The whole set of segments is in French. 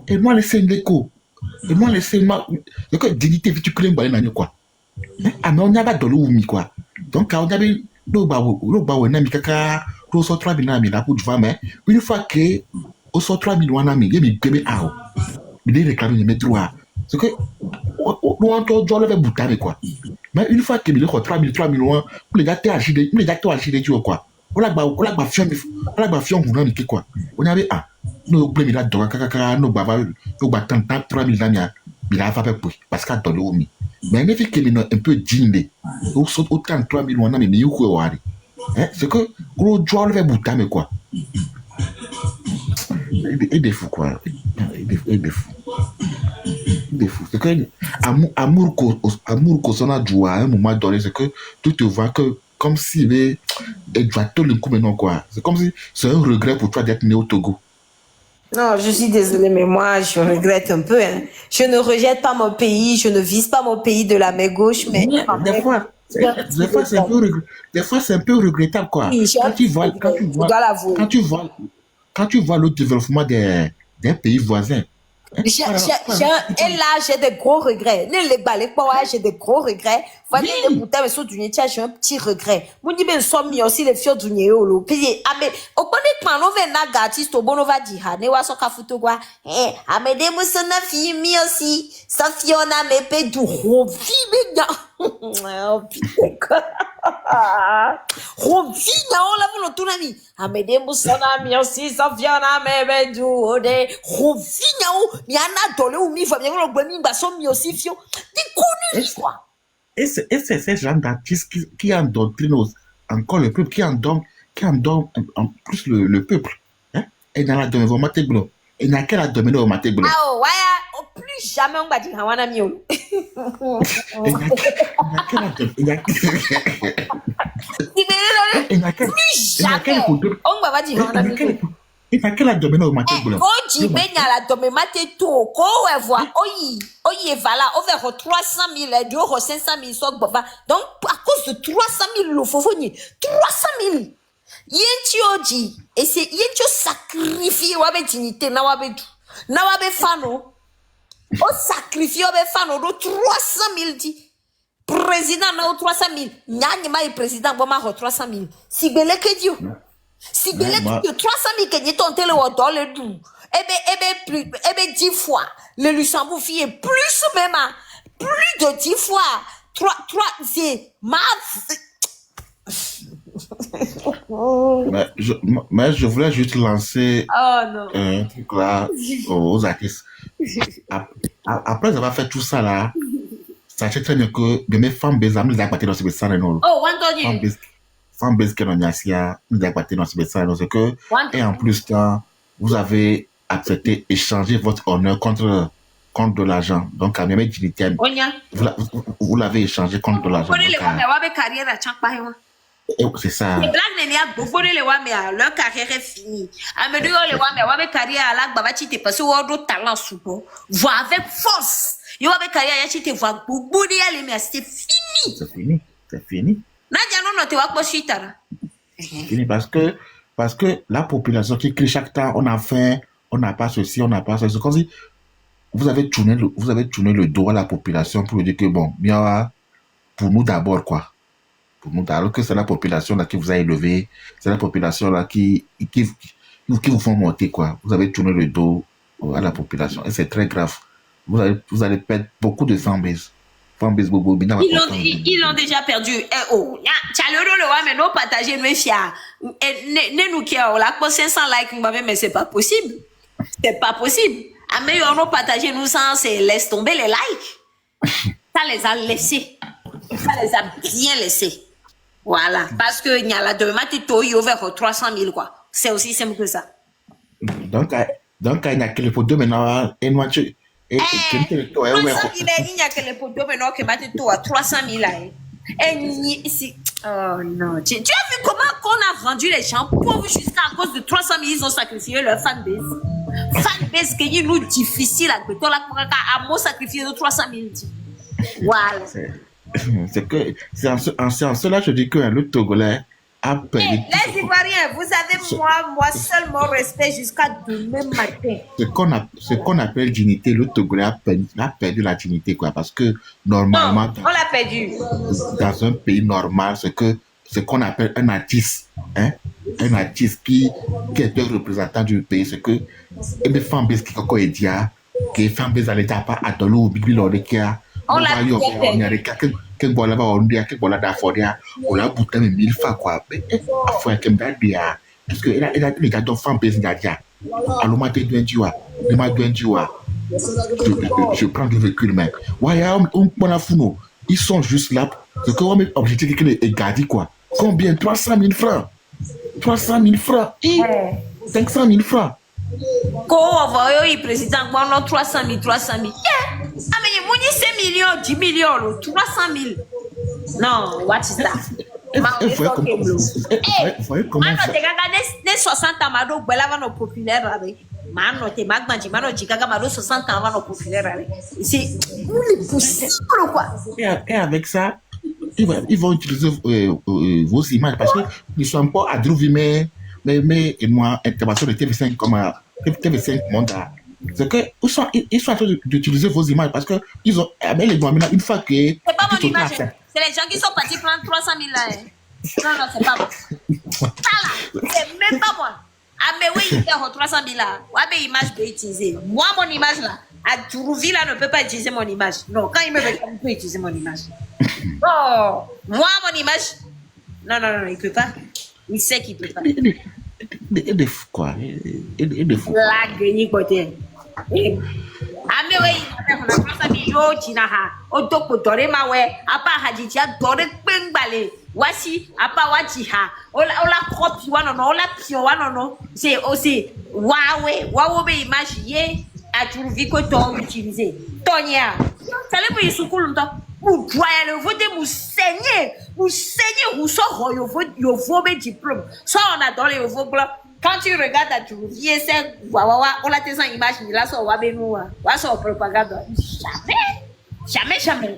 Et moi, laissez une écho. Et moi, laissez-moi. Donc, dignité, tu crées un quoi. Ah, mais on n'a pas de l'eau, quoi. Donc, on avait l'eau, on a mis caca, l'eau sur 3 000 là pour du mais une fois que, au sur 3 000 on a mis, il y a il est réclamé, il met 3. C'est que, on entend, on le bouton, quoi. Mais une fois que, il y a 3 000, les gars, t'es agité, quoi. On a fion, quoi. On avait, nous, blé, il a droit, caca, nous, bava, nous, battant, 3 000 il a fait parce qu'il a donné au mi. Mais il fait qu'il est un peu digne. Autant 3 000 on a mis, il c'est que, gros, Joe, le bouton, mais quoi. Il est fou, quoi. Il est fou. Des fous. C'est que amour qu'on s'en a joué à un moment donné, c'est que tu te vois que comme s'il est tout le coup maintenant quoi. C'est comme si c'est un regret pour toi d'être né au Togo. Non, je suis désolée, mais moi, je regrette un peu. Hein. Je ne rejette pas mon pays, je ne vise pas mon pays de la main gauche, mais Des fois, c'est un peu regrettable quoi. Oui, Quand tu vois, quand tu vois le développement des pays voisins. Et là, j'ai des gros regrets. J'ai des gros regrets. Voilà, les boutons, mais sur du j'ai un petit regret. Moi, je dis, somme aussi les fios du néo. Puis, au point de quand on va naga artiste au bon, on va dire, ne wa soka futo quoi. Amede musona fi mi aussi. Ça fiona me pe du rovi, mais oh, putain, Rovina, on l'a vu le tournami. Amede musona mi aussi. Ça fiona me pe du ode. Rovina, mi anatole ou mi famille, on l'a mis, bah, son mi aussi fio. T'es connu, quoi. Et c'est ces gens d'artistes qui endoctrinent encore le peuple, qui endorment en plus le peuple. Hein? Et dans la domaine, vraiment, et dans quel domaine, au maté blanc. Ah, ouais, plus jamais on va dire, on a mieux. Plus jamais. On va dire, on a mieux. Et dans quel domaine, au maté blanc. Quand tu baignes à la domaine, tout, quand on voit, oyi, voilà, on va 300 000, 500 000, donc, à cause de 300 000, le faut venir. 300 000. Yentioji, et c'est yentio sacrifié, wabe dignité, na wabe fano. O sacrifié, wabe fano, do 300 000 dit. Président, na 300 000. Nyanyima est président, boma 300 000. Si belé que Dieu. Si belé que Dieu, 300 000 que n'y ton télé ou dans le doux. Plus, 10 fois. Le Luxembourg est plus même, plus de 10 fois. 3, c'est ma. Mais je voulais juste lancer un truc là aux artistes. Après avoir fait tout ça là, sachez très bien que mes femmes baises, nous avons dans ce bessin et nous. Oh, one femmes baises qui ont yasia, nous avons dans ce bessin et que et en plus quand vous avez accepté échanger votre honneur contre de l'argent. Donc à même vous l'avez échangé contre de l'argent. C'est ça. Les blagues, leur carrière est finie. Les carrière à la babati te passe au talent souvent. Vois avec force. Yo avec carrière ya te vois bobo de aller mais c'est fini. C'est fini. Nadia non te wa ko chitara. C'est fini parce que la population qui crie chaque temps on a faim, on n'a pas ceci, on n'a pas ça. C'est comme si vous avez tourné le dos à la population pour dire que bon, bien pour nous d'abord quoi. Alors que c'est la population là qui vous a élevé, c'est la population là qui vous font monter quoi. Vous avez tourné le dos à la population et c'est très grave. Vous allez perdre beaucoup de fanbase. Ils l'ont déjà perdu. Mais non partager nos fiers. Ne nous qui on l'a pour 500 likes mais c'est pas possible. C'est pas possible. À meilleur non partager nous sans c'est laisse tomber les likes. Ça les a laissés. Ça les a bien laissés. Voilà, parce que il y a la demande il ouvert 300 000 quoi. C'est aussi simple que ça. Donc il y a que les poteaux maintenant et moi tu il y a que les poteaux maintenant qui battent tout à 300 000 là. Oh non, tu as vu comment qu'on a rendu les gens pauvres jusqu'à cause de 300 000 ils ont sacrifié leur fanbase. Fanbase qui est nous difficile à côté là pour à sacrifier de 300 000. Voilà. C'est en cela je dis que le Togolais a perdu tout Les Ivoiriens, vous avez moi seul mon respect jusqu'à demain matin. ce qu'on appelle dignité. Le Togolais a perdu la dignité, quoi. Parce que Non, normalement, on l'a perdu. dans un pays normal, ce qu'on appelle un artiste, hein, un artiste qui est un représentant du pays, c'est que les femmes qui sont dia, que les femmes qui sont pas à Tolo, Bibi Lorekia, On l'a perdu. on y a des cas que voilà là on dit que voilà d'afforia, on l'a bouté mais 1000 fois quoi. Faut que me dia, parce que il a les gars de femmes qui sont dia. Alors moi je prends du recul mais ouais ils sont juste là ce que on met objectif qui est gardé quoi. Combien 300 000 francs 300 000 francs et 500 000 francs. Quand on voit le président, on a 300 000, 300 000. Ah, mais il y a 5 millions, 10 millions, 300 000. Non, what is that? Vous voyez comment ça... Les 60 ans, mado belava no populaire mano te magmanji mano jikaga mado 60 ans no populaire c'est quoi. Et avec ça ils vont utiliser vos images parce que nous ne sommes pas à Drouvimé mais et moi intervention de TV5 comme TV5 Monda c'est que ils sont en train d'utiliser vos images parce que ils ont mais les maintenant une fois que c'est pas mon image, c'est les gens qui sont partis prendre 300 000 là. Non, c'est pas moi. Ça là, c'est même pas moi. Ah, mais oui, il y a 300 000 là. Ouais, mais image peut utiliser. Moi, mon image là, à Tourouvi là, ne peut pas utiliser mon image. Non, quand il me veut, il peut utiliser mon image. Oh, moi, mon image. Non, il peut pas. Il sait qu'il peut pas. Et des fous, quoi. Et des fous. La gueule, côté. Ah, mais oui, on a 300 millions, Tinaha. Otoko Dore Mawe, Apa Hadija, Dore Bengbale. Voici, Apa Wajiha. Ola copie, ola pio, c'est aussi Wawe imaginer à trouver que tu utiliser. Tonia, ça le peut sous coulon. Vous voyez le vote, vous saignez, vous sortez, vous vos diplômes. Ça, on a dans les vos blancs. Quand tu regardes à Tourouvi, c'est wawa, on a tes images, là, ça va nous, va sur propagande. Jamais.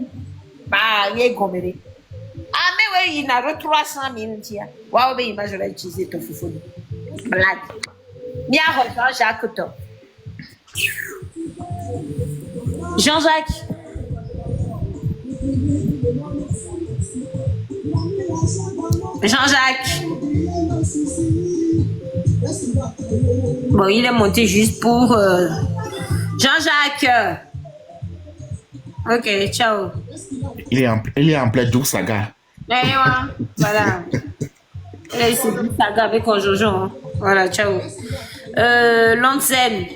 Bah, il est gommé. Ah, mais oui, il a 300 000 tiens. Wawa, image, on a utilisé ton foufou. Blague. Mia Jean-Jacques Top. Jean-Jacques. Bon, il est monté juste pour Jean-Jacques. Ok, ciao. Il est en plein doux saga. Voilà. C'est une saga avec un Jojo. Hein. Voilà, ciao. Lansen.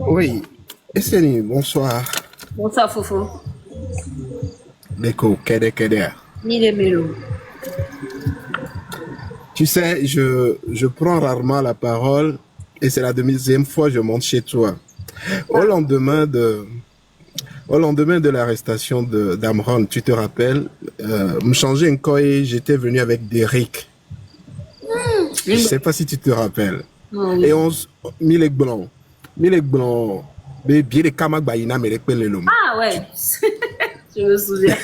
Oui, Esseni, bonsoir. Bonsoir, Fofo. Neko, Kede. Ni les mélos. Tu sais, je prends rarement la parole et c'est la deuxième fois que je monte chez toi. Au lendemain de l'arrestation d'Amron, tu te rappelles, me changer un coin et j'étais venu avec Derrick. Je ne sais pas si tu te rappelles. Oui. Et on mis les blancs. Mais bien les camarades baïna mais les pelelom. Ah ouais. Je me souviens.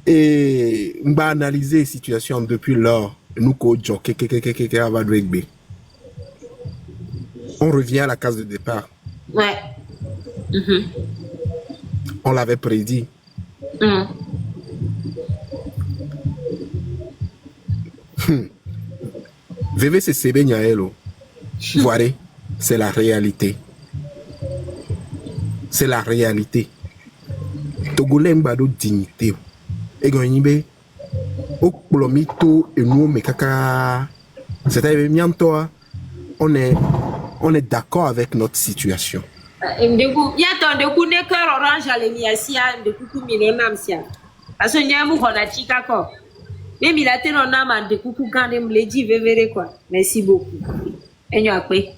Et on va analyser la situation depuis lors. Nous on revient à la case de départ. Ouais. On l'avait prédit. VVCCB Niaelo. Voilà, c'est la réalité. C'est la réalité. Togolais mbado dignité. Et gagnibe au plomito et nous mais kaka. C'est-à-dire miantoa, on est d'accord avec notre situation. Ndeku yato ndeku ne ka orange ale mi asia ndeku ku mi ne mam sia. Aso nyamu ko na chika ko. Mais il a tenu na ma ndeku ku kan de me le dit vevere quoi. Merci beaucoup. Enyo akpe.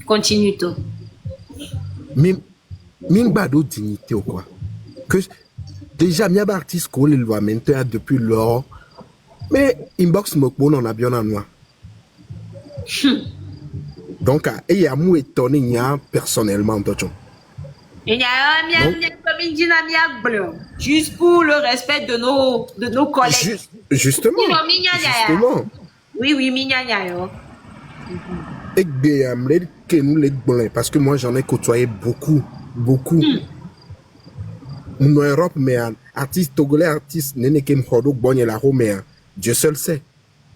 Continue toi. Mingbado dignité ou quoi. Que déjà mi artiste ko le loi maintenant depuis lors. Mais inbox me bon on a bien en moi. Donc, il y a moi étonné personnellement. Il y a un mien comme il dit na mia bleu. Juste pour le respect de nos collègues. Justement. Sinon, mignanya. Justement. Oui, mignanya, yo. Et que nous les blancs, parce que moi j'en ai côtoyé beaucoup. En Europe, mais artiste togolais, artiste, n'est qu'un produit bon et la mais Dieu seul sait.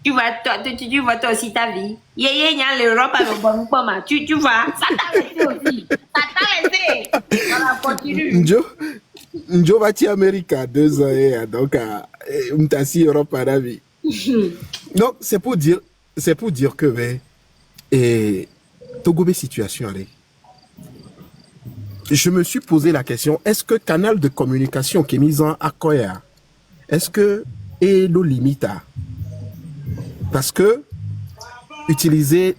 Tu vois toi aussi ta vie. Yé, y a l'Europe avec bon pomme. Tu vois, ça t'a resté aussi. Ça t'a resté. Voilà, continue. Njo va à Amérique 2 ans, donc on t'a si Europe à la vie. Donc c'est pour dire que Togo situation allez. Je me suis posé la question, est-ce que canal de communication qui est mis en accord, est-ce que est le limite à? Parce que utiliser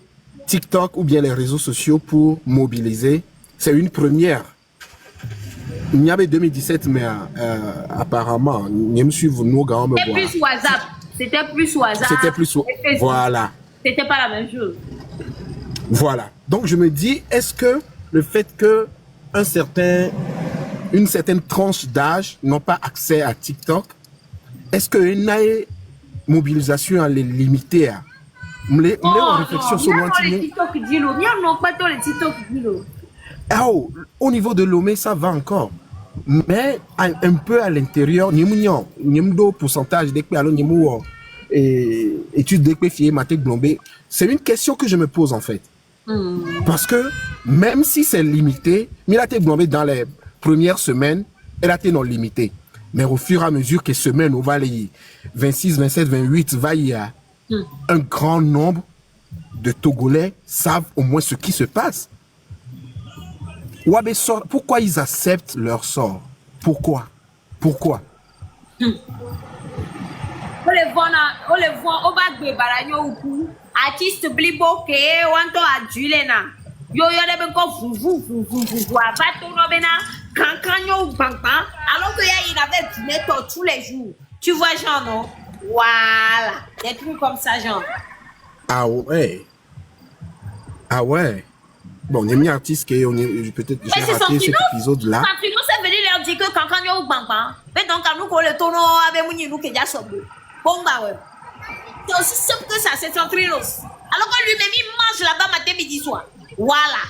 TikTok ou bien les réseaux sociaux pour mobiliser, c'est une première. Il y avait 2017, mais apparemment, je me suis venu au C'était plus WhatsApp. C'était plus voilà. C'était pas la même chose. Voilà. Donc je me dis, est-ce que le fait que une certaine tranche d'âge n'ont pas accès à TikTok, est-ce que une mobilisation à les limiter à réflexion sur au niveau de Lomé, ça va encore. Mais un peu à l'intérieur, pourcentage c'est une question que je me pose en fait. Parce que même si c'est limité, dans les premières semaines, elle a été non limitée. Mais au fur et à mesure que semaines, on va aller 26, 27, 28, va y a un grand nombre de Togolais savent au moins ce qui se passe. Pourquoi ils acceptent leur sort? Pourquoi? On les voit au bas de Baranyo ou artiste blibo ke wanto adulena yo de ben ko vous abato no bena kankanyo bangban alors que il avait dîné tous les jours. Tu vois genre non? Voilà, des trucs comme ça genre. Ah ouais. Bon, on est mis artiste qui peut-être j'ai raté cet épisode là. Santrino c'est venu leur dire que kankanyo bangban. Mais donc à nous ko le tono avec muni nous que ja sobo. Bon bah ouais. C'est aussi simple que ça, c'est Santrinos. Alors que lui-même, il mange là-bas matin, midi, soir. Voilà.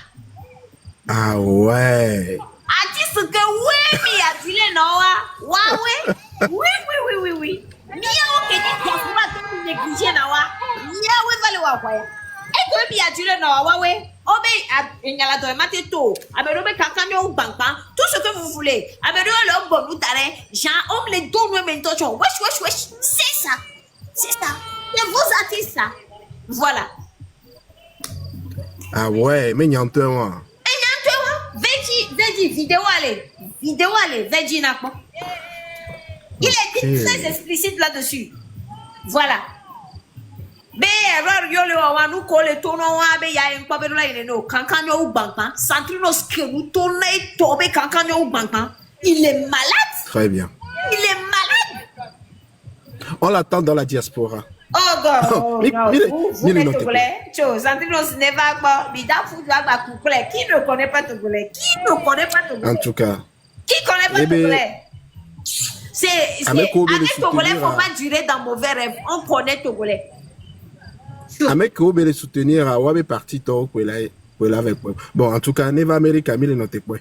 Ah ouais. Artiste que oui, mais a dit les noa. Oui. Mia o kedi kwa tout négligé na wa. Mia we vale wa kwa ya. Et que bi a dit les noa we. Obe enyala do maté to. Aberobe kankanyo bangban. Tout ce que vous voulez. Abero le bon nous tare. Jean homme les donne maintenant. Wesh. C'est ça. C'est vos artistes, ça. Voilà. Ah ouais, mais Nyantewa. Veggie, vidéo allez, Veggie n'a pas. Il est très explicite là-dessus. Voilà. Mais erreur yo le wa nous coller tono wa be ya en pa be la ile no kankanyo u bankan Santrino skenu tourne tobe kankanyo u bankan. Il est malade. Très bien. Il est malade. On l'attend dans la diaspora. Oh God, vous êtes Togolais. Santrino ce n'est pas bon. Bida Foudouak Bakouklé. Qui ne connaît pas Togolais? En tout cas. Qui connaît pas Togolais? Avec Togolais, il ne faut pas durer dans mauvais rêves. On connaît Togolais. Avec Obe les soutenir à Wabe parti Bon, en tout cas, Neva America, mille noté point.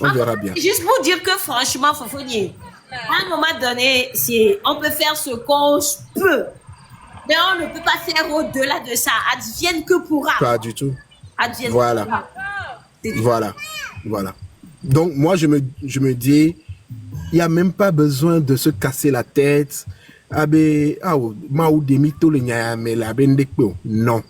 On verra bien. Juste pour dire que franchement, Fofonier, à un moment donné, on peut faire ce qu'on peut. Mais on ne peut pas faire au-delà de ça. Advienne que pourra. Pas du tout. Advienne voilà. Que pourra. Voilà. Donc, moi, je me dis, il n'y a même pas besoin de se casser la tête. Non.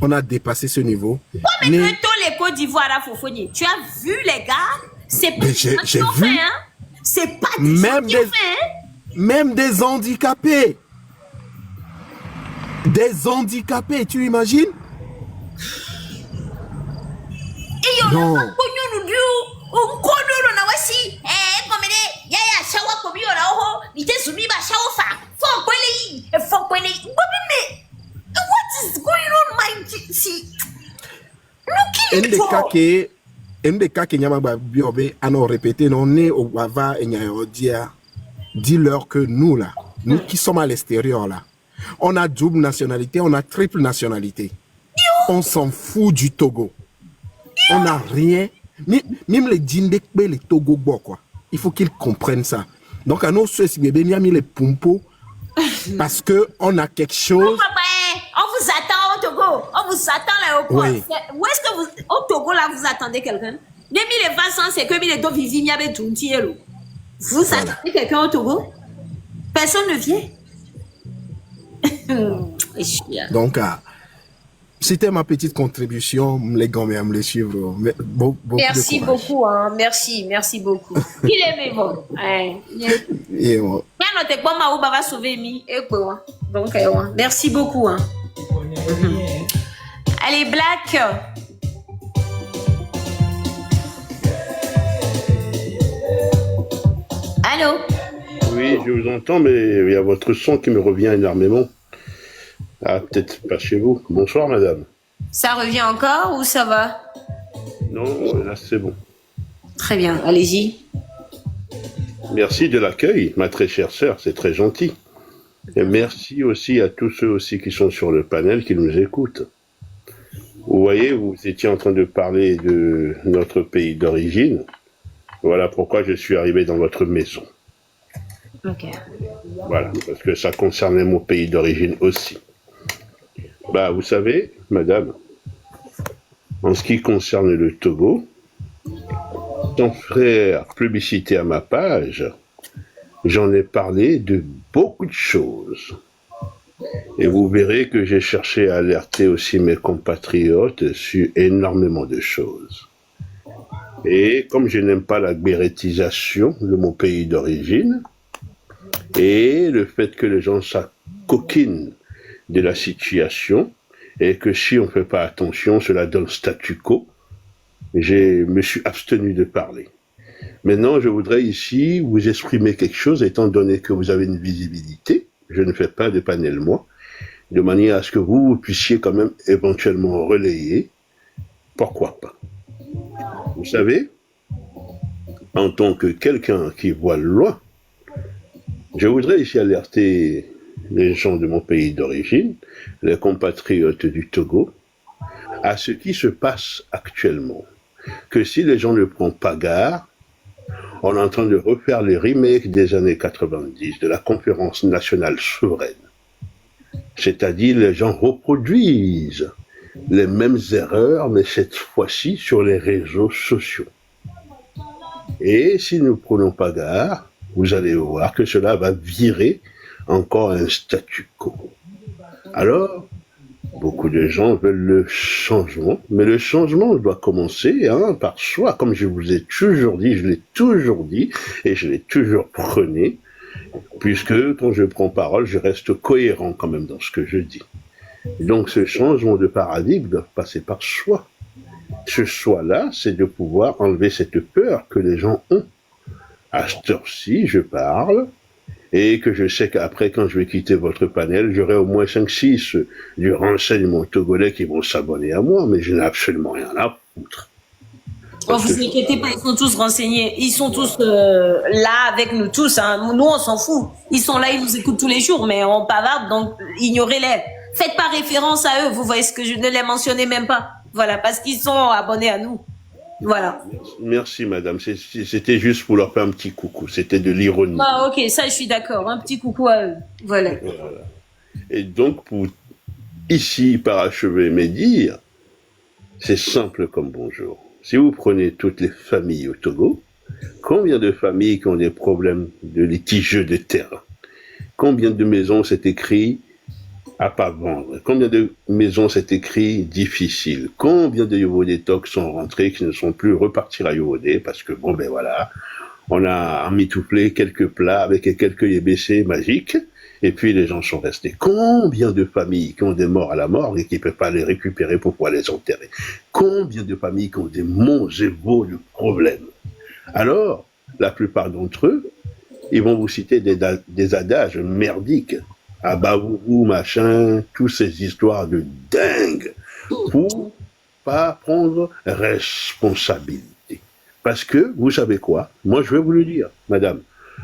On a dépassé ce niveau. Mais les Côte d'Ivoire à Fofonier, tu as vu les gars? C'est pas des gens qui ont fait, hein? C'est pas des gens qui ont fait, hein? Même des handicapés. Des handicapés, tu imagines? Et non. What is going on, my see? un des cas que Nyama Biobe a répété, on est au Bava et Nyayodia, dis-leur que nous là, nous qui sommes à l'extérieur là, on a double nationalité, on a triple nationalité. On s'en fout du Togo. On n'a rien. Même les Djindekbe, les Togo, quoi. Il faut qu'ils comprennent ça. Donc, à nos Suez bébés, il y a mis les pompos parce qu'on a quelque chose. On vous attend au Togo. On vous attend à l'aéroport. Oui. Où est-ce que vous, au Togo, là, vous attendez quelqu'un? Même les vaccins, c'est que les deux vivent, avec tout. Vous attendez quelqu'un au Togo? Personne ne vient. Donc, c'était ma petite contribution. Les gars, me les suivre. Merci beaucoup, hein. Merci beaucoup. Il est bon. Et bon. Donc, merci beaucoup, hein. Allez, Black. Allô? Oui, je vous entends, mais il y a votre son qui me revient énormément. Ah, peut-être pas chez vous. Bonsoir, madame. Ça revient encore ou ça va? Non, là, c'est bon. Très bien, allez-y. Merci de l'accueil, ma très chère sœur, c'est très gentil. Et merci aussi à tous ceux aussi qui sont sur le panel, qui nous écoutent. Vous voyez, vous étiez en train de parler de notre pays d'origine. Voilà pourquoi je suis arrivé dans votre maison. Ok. Voilà, parce que ça concernait mon pays d'origine aussi. Bah, vous savez, madame, en ce qui concerne le Togo, sans faire publicité à ma page, j'en ai parlé de beaucoup de choses. Et vous verrez que j'ai cherché à alerter aussi mes compatriotes sur énormément de choses. Et comme je n'aime pas la bérétisation de mon pays d'origine, et le fait que les gens s'acoquinent de la situation, et que si on ne fait pas attention, cela donne statu quo, je me suis abstenu de parler. Maintenant, je voudrais ici vous exprimer quelque chose, étant donné que vous avez une visibilité, je ne fais pas de panel moi, de manière à ce que vous puissiez quand même éventuellement relayer, pourquoi pas. Vous savez, en tant que quelqu'un qui voit loin, je voudrais ici alerter les gens de mon pays d'origine, les compatriotes du Togo, à ce qui se passe actuellement. Que si les gens ne prennent pas garde, on est en train de refaire les remakes des années 90 de la conférence nationale souveraine. C'est-à-dire les gens reproduisent les mêmes erreurs, mais cette fois-ci sur les réseaux sociaux. Et si nous ne prenons pas garde, vous allez voir que cela va virer encore un statu quo. Alors, beaucoup de gens veulent le changement, mais le changement doit commencer par soi, comme je vous ai toujours dit, je l'ai toujours dit, et je l'ai toujours prôné, puisque quand je prends parole, je reste cohérent quand même dans ce que je dis. Donc ce changement de paradigme doit passer par soi. Ce soi-là, c'est de pouvoir enlever cette peur que les gens ont. À cette heure-ci, je parle, et que je sais qu'après, quand je vais quitter votre panel, j'aurai au moins 5-6 du renseignement togolais qui vont s'abonner à moi, mais je n'ai absolument rien à foutre. Oh, vous inquiétez pas, ils sont tous renseignés. Ils sont tous là avec nous tous. Hein. Nous, on s'en fout. Ils sont là, ils nous écoutent tous les jours, mais on bavarde, donc ignorez-les. Faites pas référence à eux. Vous voyez ce que je ne les mentionnais même pas. Voilà, parce qu'ils sont abonnés à nous. Voilà. Merci, madame. C'était juste pour leur faire un petit coucou. C'était de l'ironie. Ah, ok, ça, je suis d'accord. Un petit coucou à eux. Voilà. Et donc, pour ici parachever mes dires, c'est simple comme bonjour. Si vous prenez toutes les familles au Togo, combien de familles qui ont des problèmes de litigieux de terrain? Combien de maisons c'est écrit à pas vendre? Combien de maisons c'est écrit difficile? Combien de Yovodé-Tocs sont rentrés qui ne sont plus repartis à Yovodé parce que bon ben voilà, on a emmitouflé quelques plats avec quelques YBC magiques et puis les gens sont restés. Combien de familles qui ont des morts à la morgue et qui ne peuvent pas les récupérer pour pouvoir les enterrer? Combien de familles qui ont des monts et veaux de problèmes? Alors, la plupart d'entre eux, ils vont vous citer des adages merdiques. Abaourou, machin, toutes ces histoires de dingue pour pas prendre responsabilité. Parce que, vous savez quoi? Moi, je vais vous le dire, madame.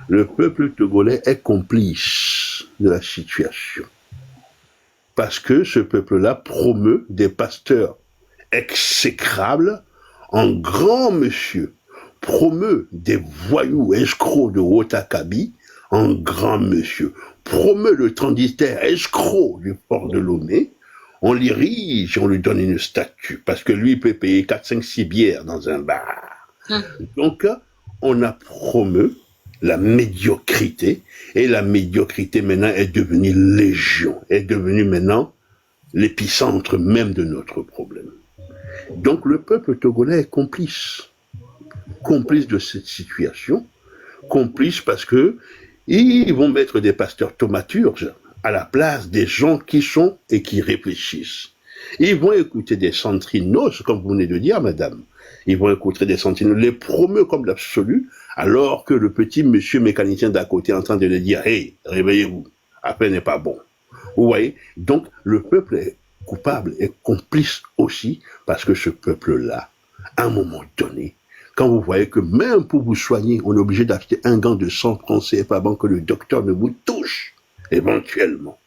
Le peuple togolais est complice de la situation. Parce que ce peuple-là promeut des pasteurs exécrables en grand monsieur, promeut des voyous escrocs de Wotakabi en grand monsieur, promeut le transitaire escroc du port de Lomé, on l'érige, on lui donne une statue, parce que lui peut payer 4, 5, 6 bières dans un bar. Donc, on a promu la médiocrité, et la médiocrité maintenant est devenue légion, est devenue maintenant l'épicentre même de notre problème. Donc le peuple togolais est complice de cette situation, complice parce que ils vont mettre des pasteurs thaumaturges à la place des gens qui sont et qui réfléchissent. Ils vont écouter des centrinos, comme vous venez de dire, madame. Ils vont écouter des centrinos, les promeut comme l'absolu, alors que le petit monsieur mécanicien d'à côté est en train de leur dire « Hey, réveillez-vous, après n'est pas bon ». Vous voyez? Donc, le peuple est coupable et complice aussi, parce que ce peuple-là, à un moment donné, quand vous voyez que même pour vous soigner, on est obligé d'acheter un gant de 100 francs CFA avant que le docteur ne vous touche, éventuellement,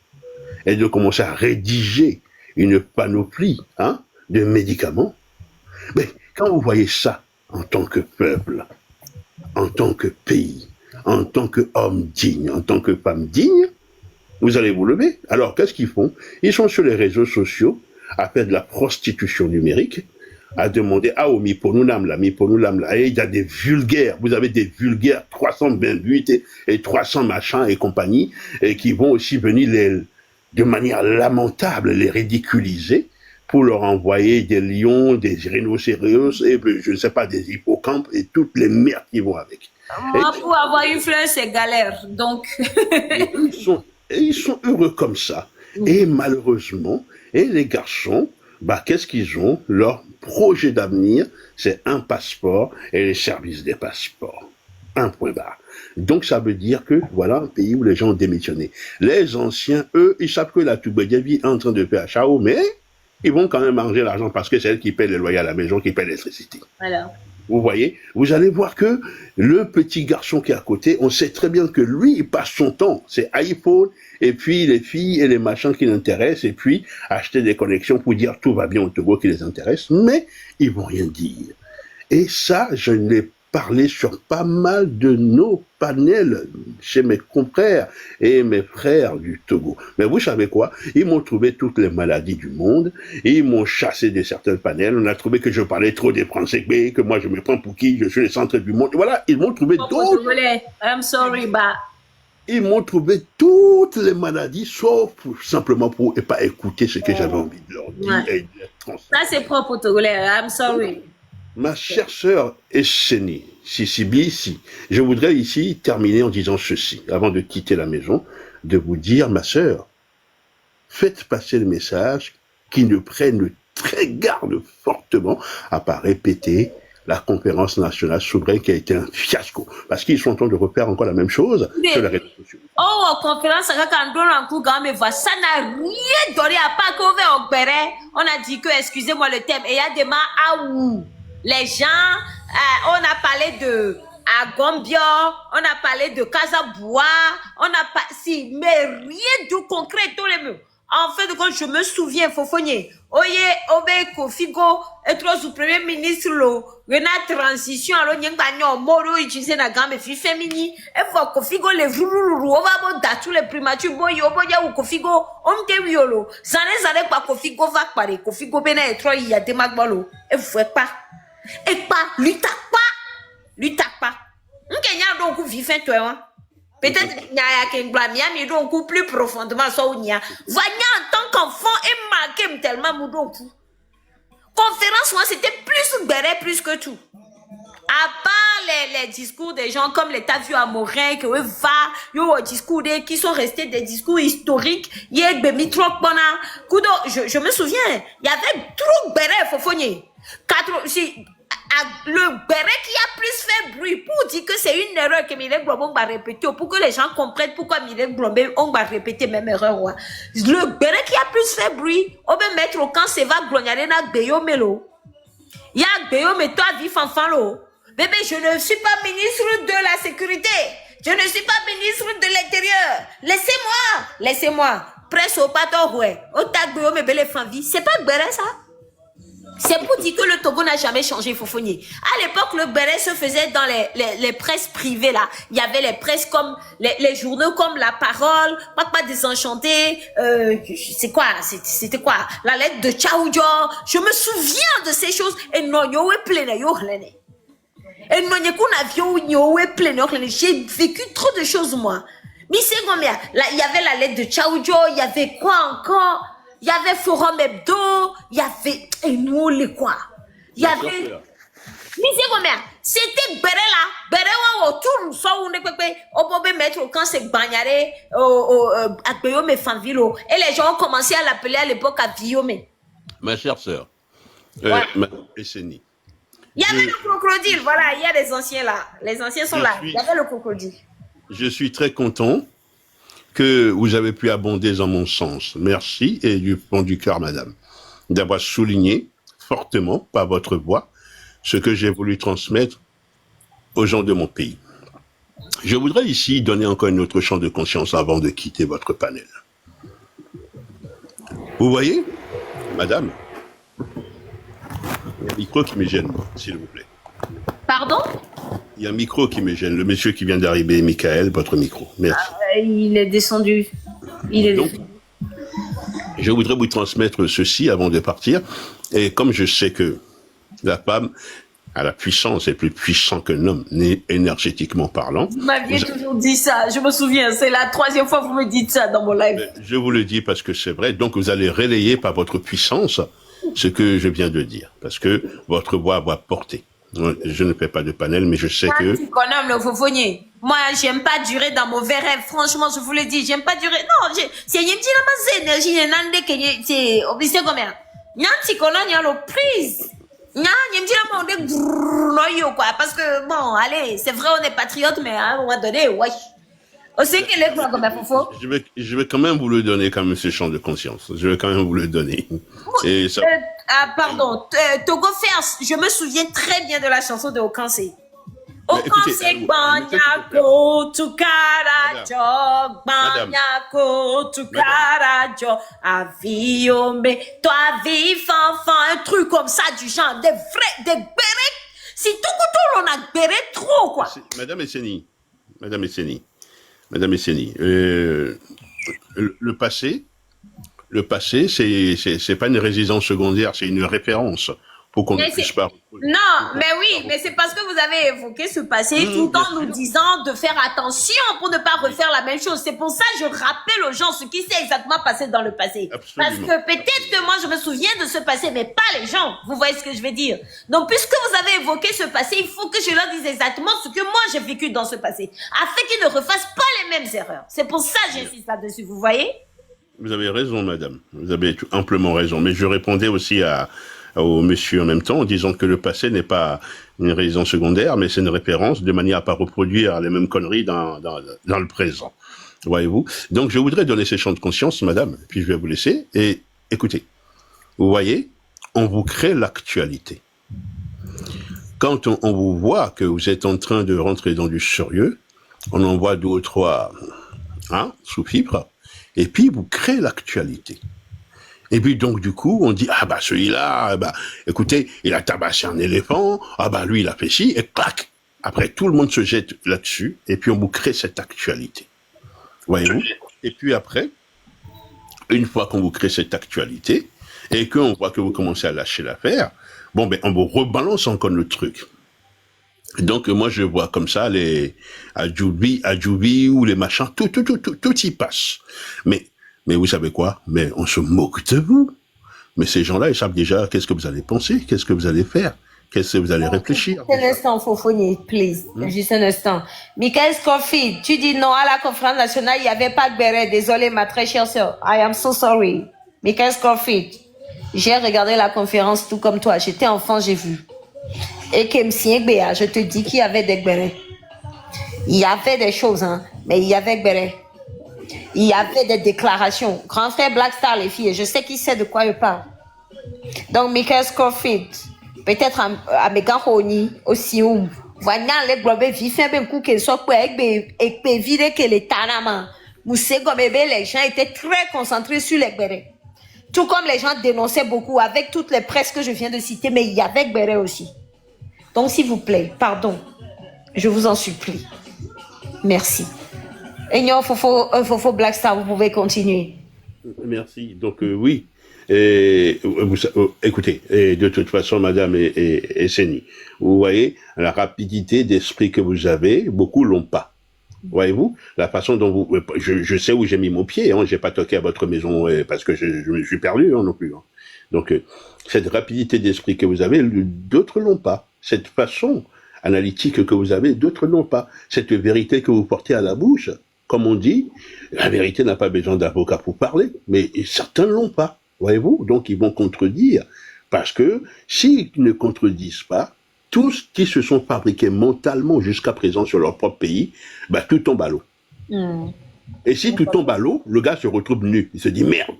et de commencer à rédiger une panoplie de médicaments. Mais quand vous voyez ça en tant que peuple, en tant que pays, en tant qu'homme digne, en tant que femme digne, vous allez vous lever. Alors, qu'est-ce qu'ils font? Ils sont sur les réseaux sociaux à faire de la prostitution numérique, à demander « Ah, oh, mi pour nous l'âme là, mi pour nous l'âme là ». Et il y a des vulgaires, vous avez des vulgaires 328 et 300 machins et compagnie, et qui vont aussi venir de manière lamentable les ridiculiser pour leur envoyer des lions, des rhinocéros, et je ne sais pas, des hippocampes et toutes les merdes qui vont avec. Moi, pour avoir une fleur, c'est galère. Donc. ils sont heureux comme ça. Et malheureusement, les garçons, qu'est-ce qu'ils ont? Leur projet d'avenir, c'est un passeport et les services des passeports. Un point barre. Donc ça veut dire que voilà un pays où les gens ont démissionné. Les anciens, eux, ils savent que la Toubédiavi est en train de faire chao, mais ils vont quand même manger l'argent parce que c'est elle qui paie les loyers à la maison, qui paie l'électricité. Voilà. Vous voyez, vous allez voir que le petit garçon qui est à côté, on sait très bien que lui, il passe son temps. C'est iPhone, et puis les filles et les machins qui l'intéressent, et puis acheter des connexions pour dire tout va bien au Togo qui les intéresse, mais ils vont rien dire. Et ça, je l'ai parlé sur pas mal de nos panels chez mes confrères et mes frères du Togo. Mais vous savez quoi? Ils m'ont trouvé toutes les maladies du monde, ils m'ont chassé de certains panels, on a trouvé que je parlais trop des Français, que moi je me prends pour qui, je suis le centre du monde. Voilà, ils m'ont trouvé d'autres. I'm sorry, Ils m'ont trouvé toutes les maladies, sauf simplement pour ne pas écouter ce que j'avais envie de leur dire. Et de ça, c'est propre au Togolais. I'm sorry. Ma chère sœur Esseni, ici, je voudrais ici terminer en disant ceci, avant de quitter la maison, de vous dire, ma sœur, faites passer le message qui ne prenne très garde fortement à pas répéter la conférence nationale souveraine qui a été un fiasco. Parce qu'ils sont en train de refaire encore la même chose sur les réseaux sociaux. Oh, conférence, ça n'a rien donné à part qu'on a dit que, excusez-moi le thème, et il y a des mains à où les gens, on a parlé de Agombio, on a parlé de Casaboua, on a pas, si, mais rien de concret, tous les mots. En fait, quand je me souviens, Fofonye, Oye, Obe, Kofigo, et trois sous premier ministre, la transition, alors, Nyanganyo, Moro, utilisé la gamme fille féminine, et voir Kofigo, les vroulou, on va battre tous les primatures, boy, Oboya ou Kofigo, on te violo. Ça n'est pas Kofigo va parler, Kofigo bena et trois, il y a des magbalo, et vous pas. Et pas, lui tape pas. N'kenya donc vivant toi. Peut-être n'y a qu'un blâme, mais donc plus profondément ça ou n'y a. Vanya en tant qu'enfant est marqué tellement moudonkou. Conférence moi c'était plus que tout. À part les discours des gens comme les t'as vu à Morin que yo discours qui sont restés des discours historiques. Hier bemi trop bona. Kudo je me souviens, il y avait trop béret Fofonye. Le béret qui a plus fait bruit pour dire que c'est une erreur que Mylène Blombe va répéter pour que les gens comprennent pourquoi Mylène Blombe on va répéter même erreur. Ouais. Le béret qui a plus fait bruit, on va mettre au camp c'est va glorianer na Beyo Melo. Ya Beyo mais toi vie fanfan lo. Bébé, je ne suis pas ministre de la sécurité. Je ne suis pas ministre de l'intérieur. Laissez-moi. Presse au pato, ouais. Au tag de mes belles familles. C'est pas béret, ça? C'est pour dire que le Togo n'a jamais changé, Fofonier. À l'époque, le béret se faisait dans les presses privées, là. Il y avait les presses comme, les journaux comme La Parole, Papa Désenchanté, c'est quoi, c'était quoi? La lettre de Tchaoudjo. Je me souviens de ces choses. Et non, yo, et plein, yo, et non, yo, et plein, j'ai vécu trop de choses, moi. Mais c'est combien? Là, il y avait la lettre de Tchaoudjo, il y avait quoi encore? Il y avait Forum Hebdo, il y avait, et nous, les quoi? Il y avait, mais c'est combien? C'était Béré là, Béré ou autour, soit on est pépé, au bobé mettre quand c'est bagnaré, à Béome et Fanvilo. Et les gens ont commencé à l'appeler à l'époque à Guillaume. Ma chère sœur, Ouais. Esseni, Il y avait je, le crocodile, voilà, il y a des anciens là. Les anciens sont je là. Il y suis, avait le crocodile. je suis très content que vous avez pu abonder en mon sens. Merci, et du fond du cœur, madame, d'avoir souligné fortement, par votre voix, ce que j'ai voulu transmettre aux gens de mon pays. Je voudrais ici donner encore une autre champ de conscience avant de quitter votre panel. Vous voyez, madame, il y a un micro qui me gêne, s'il vous plaît. Pardon? Il y a un micro qui me gêne. Le monsieur qui vient d'arriver, Michael, votre micro. Merci. Il est descendu. Il est Donc, descendu. je voudrais vous transmettre ceci avant de partir. Et comme je sais que la femme a la puissance, est plus puissant qu'un homme, énergétiquement parlant, Vous m'aviez vous- toujours dit ça. Je me souviens. C'est la 3e fois que vous me dites ça dans mon live. je vous le dis parce que c'est vrai. Donc, vous allez relayer par votre puissance ce que je viens de dire. Parce que votre voix va porter. Je ne fais pas de panel, mais je sais que... Tu connais le faufonnier. Moi, j'aime pas durer dans mauvais rêves. Franchement, je vous le dis, j'aime pas durer. Non, c'est une petite énergie, c'est obligé comme ça. Nyanti kono nya lo prise. Nya nyemdi la monde noyo quoi parce que bon, allez, c'est vrai on est patriote mais à un moment donné, ouais. On sait que les quoi comme fofo. Je vais quand même vous le donner comme ce champ de conscience. Je vais quand même vous le donner. Et ça... Pardon, Togo First, je me souviens très bien de la chanson de Okansé. Mais écoutez, Okansé Banyako Tukarajo, Banyako Tukarajo, Aviombe, toi vive enfant, un truc comme ça du genre, des vrais, des bérets. Si tout le on a béré trop quoi. Madame Esseni, le passé, c'est pas une résidence secondaire, c'est une référence pour qu'on ne Mais puisse c'est- pas. Non, mais oui, mais c'est parce que vous avez évoqué ce passé tout en nous disant de faire attention pour ne pas refaire la même chose. C'est pour ça que je rappelle aux gens ce qui s'est exactement passé dans le passé. Absolument. Parce que peut-être que moi je me souviens de ce passé, mais pas les gens. Vous voyez ce que je veux dire? Donc puisque vous avez évoqué ce passé, il faut que je leur dise exactement ce que moi j'ai vécu dans ce passé, afin qu'ils ne refassent pas les mêmes erreurs. C'est pour ça que j'insiste là-dessus, vous voyez? Vous avez raison, madame. Vous avez amplement raison. Mais je répondais aussi au monsieur en même temps en disant que le passé n'est pas une résidence secondaire, mais c'est une référence de manière à pas reproduire les mêmes conneries dans le présent. Voyez-vous? Donc, je voudrais donner ces champs de conscience, madame, puis je vais vous laisser. Et écoutez, vous voyez, on vous crée l'actualité. Quand on vous voit que vous êtes en train de rentrer dans du sérieux, on envoie 2 ou 3 sous-fibres, et puis vous créez l'actualité. Et puis donc du coup, on dit ah bah celui-là, bah écoutez, il a tabassé un éléphant, ah bah lui il a fait ci, et clac. Après tout le monde se jette là-dessus, et puis on vous crée cette actualité. Voyez-vous? Et puis après, une fois qu'on vous crée cette actualité, et qu'on voit que vous commencez à lâcher l'affaire, bon ben on vous rebalance encore le truc. Donc moi je vois comme ça les Adjoubi ou les machins, tout y passe. Mais vous savez quoi? Mais on se moque de vous. Mais ces gens-là, ils savent déjà qu'est-ce que vous allez penser, qu'est-ce que vous allez faire, qu'est-ce que vous allez réfléchir. Juste un instant, Fofonier, please. Juste un instant. Michael Scofield, tu dis non à la conférence nationale, il n'y avait pas de béret. Désolé, ma très chère sœur. I am so sorry. Michael Scofield, j'ai regardé la conférence tout comme toi. J'étais enfant, j'ai vu. Et Kemsiengbea, je te dis qu'il y avait des bérets. Il y avait des choses, hein, mais il y avait des bérets. Il y avait des déclarations. Grand frère Black Star, les filles, je sais qui sait de quoi il parle. Donc, Michael Scofield, peut-être à Megahoni, au Sioum, Voilà, les globes vifs, ben coup qu'ils soient quoi, et vide que les tanamans. Moussé comme les gens étaient très concentrés sur les bérets. Tout comme les gens dénonçaient beaucoup avec toutes les presses que je viens de citer, mais il y avait bérets aussi. Donc, s'il vous plaît, pardon, je vous en supplie. Merci. Et non, Fofo Black Star, vous pouvez continuer. Merci. Donc, oui. Écoutez, de toute façon, madame et Seni, vous voyez, la rapidité d'esprit que vous avez, beaucoup l'ont pas. Voyez-vous, la façon dont vous, je sais où j'ai mis mon pied, hein, j'ai pas toqué à votre maison parce que je me suis perdu, hein, non plus. Hein. Donc, cette rapidité d'esprit que vous avez, d'autres l'ont pas. Cette façon analytique que vous avez, d'autres n'ont pas. Cette vérité que vous portez à la bouche, comme on dit, la vérité n'a pas besoin d'avocat pour parler, mais certains l'ont pas. Voyez-vous, donc ils vont contredire, parce que s'ils ne contredisent pas, tous qui se sont fabriqués mentalement jusqu'à présent sur leur propre pays, bah, tout tombe à l'eau. Et si tout tombe à l'eau, le gars se retrouve nu. Il se dit merde.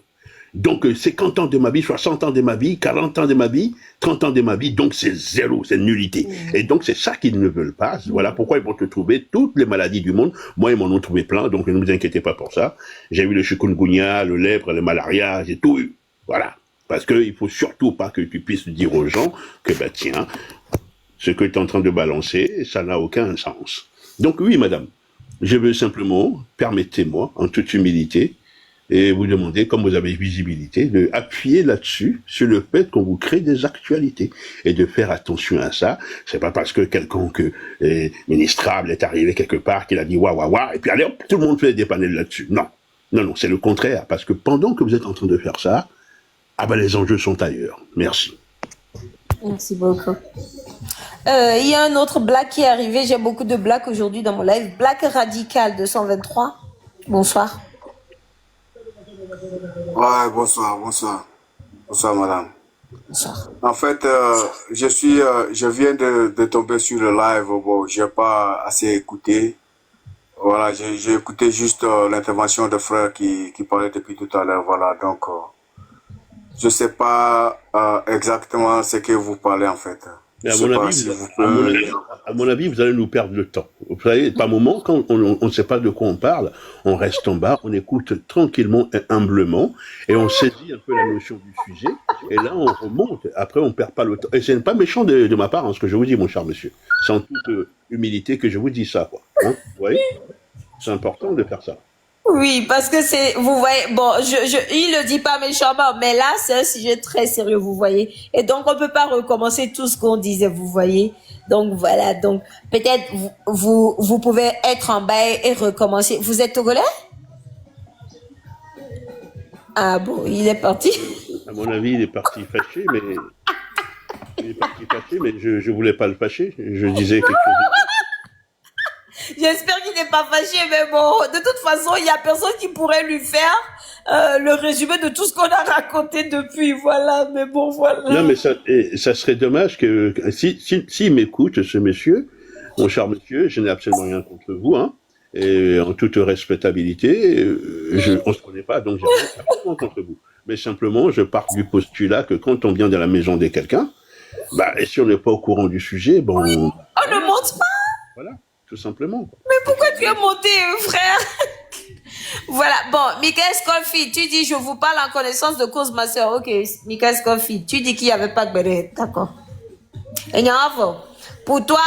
Donc 50 ans de ma vie, 60 ans de ma vie, 40 ans de ma vie, 30 ans de ma vie, donc c'est zéro, c'est nullité. Et donc c'est ça qu'ils ne veulent pas. Voilà pourquoi ils vont te trouver toutes les maladies du monde. Moi, ils m'en ont trouvé plein, donc ne vous inquiétez pas pour ça. J'ai eu le chikungunya, le lèpre, le malaria, j'ai tout eu. Voilà. Parce que il faut surtout pas que tu puisses dire aux gens que, bah tiens, ce que tu es en train de balancer, ça n'a aucun sens. Donc oui, madame, je veux simplement, permettez-moi, en toute humilité, et vous demander, comme vous avez visibilité, de appuyer là-dessus, sur le fait qu'on vous crée des actualités, et de faire attention à ça. C'est pas parce que quelconque ministrable est arrivé quelque part qu'il a dit waouh, et puis allez hop, tout le monde fait des panels là-dessus. Non, non, non, c'est le contraire, parce que pendant que vous êtes en train de faire ça, ah ben les enjeux sont ailleurs. Merci. Merci beaucoup. Il y a un autre black qui est arrivé. J'ai beaucoup de blacks aujourd'hui dans mon live. Black Radical 223. Bonsoir. Ouais, bonsoir, bonsoir. Bonsoir, madame. Bonsoir. En fait, je viens de tomber sur le live. Bon, j'ai pas assez écouté. Voilà, j'ai écouté juste l'intervention de frère qui parlait depuis tout à l'heure. Voilà, donc, je sais pas exactement ce que vous parlez, en fait. Mais à mon avis, vous allez nous perdre le temps. Vous savez, par moment, quand on ne sait pas de quoi on parle, on reste en bas, on écoute tranquillement et humblement, et on saisit un peu la notion du sujet, et là, on remonte. Après, on perd pas le temps. Et c'est pas méchant de ma part, hein, ce que je vous dis, mon cher monsieur. C'est en toute humilité que je vous dis ça, quoi. Hein, vous voyez? C'est important de faire ça. Oui, parce que c'est, vous voyez, bon, il le dit pas méchamment, mais là, c'est un sujet très sérieux, vous voyez. Et donc, on peut pas recommencer tout ce qu'on disait, vous voyez. Donc, voilà. Donc, peut-être, vous pouvez être en bas et recommencer. Vous êtes togolais? Ah bon, il est parti. À mon avis, il est parti fâché, mais je voulais pas le fâcher. Je disais quelque chose. J'espère qu'il n'est pas fâché, mais bon, de toute façon, il y a personne qui pourrait lui faire le résumé de tout ce qu'on a raconté depuis, voilà, mais bon, voilà. Non, mais ça serait dommage que, s'il m'écoute, ce monsieur, mon cher monsieur, je n'ai absolument rien contre vous, hein, et en toute respectabilité, on se connaît pas, donc j'ai rien contre vous. Mais simplement, je pars du postulat que quand on vient dans la maison de quelqu'un, bah, et si on n'est pas au courant du sujet, bon. Oui. On ne monte pas. Voilà. Tout simplement. Mais pourquoi tu es monté, frère? Voilà, bon, Michael Scofield, tu dis, je vous parle en connaissance de cause, ma soeur. Ok, Michael Scofield, tu dis qu'il n'y avait pas de béret. D'accord. Et pour toi,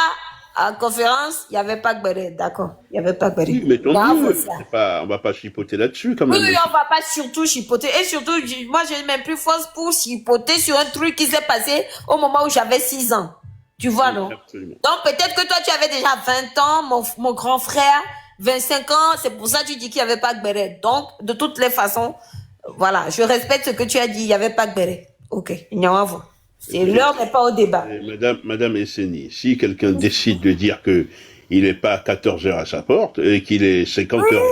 en conférence, il n'y avait pas de béret. D'accord. Il n'y avait pas de béret. Oui, mais tant mieux. On va pas chipoter là-dessus, quand même. Oui, on va pas surtout chipoter. Et surtout, moi, j'ai même plus force pour chipoter sur un truc qui s'est passé au moment où j'avais 6 ans. Tu vois, non? Absolument. Donc, peut-être que toi, tu avais déjà 20 ans, mon grand frère, 25 ans, c'est pour ça que tu dis qu'il n'y avait pas de béret. Donc, de toutes les façons, voilà, je respecte ce que tu as dit, il n'y avait pas de béret. Ok, il n'y a rien à voir. L'heure n'est pas au débat. Madame Esseni, si quelqu'un décide de dire que il n'est pas à 14 heures à sa porte et qu'il est 50 heures...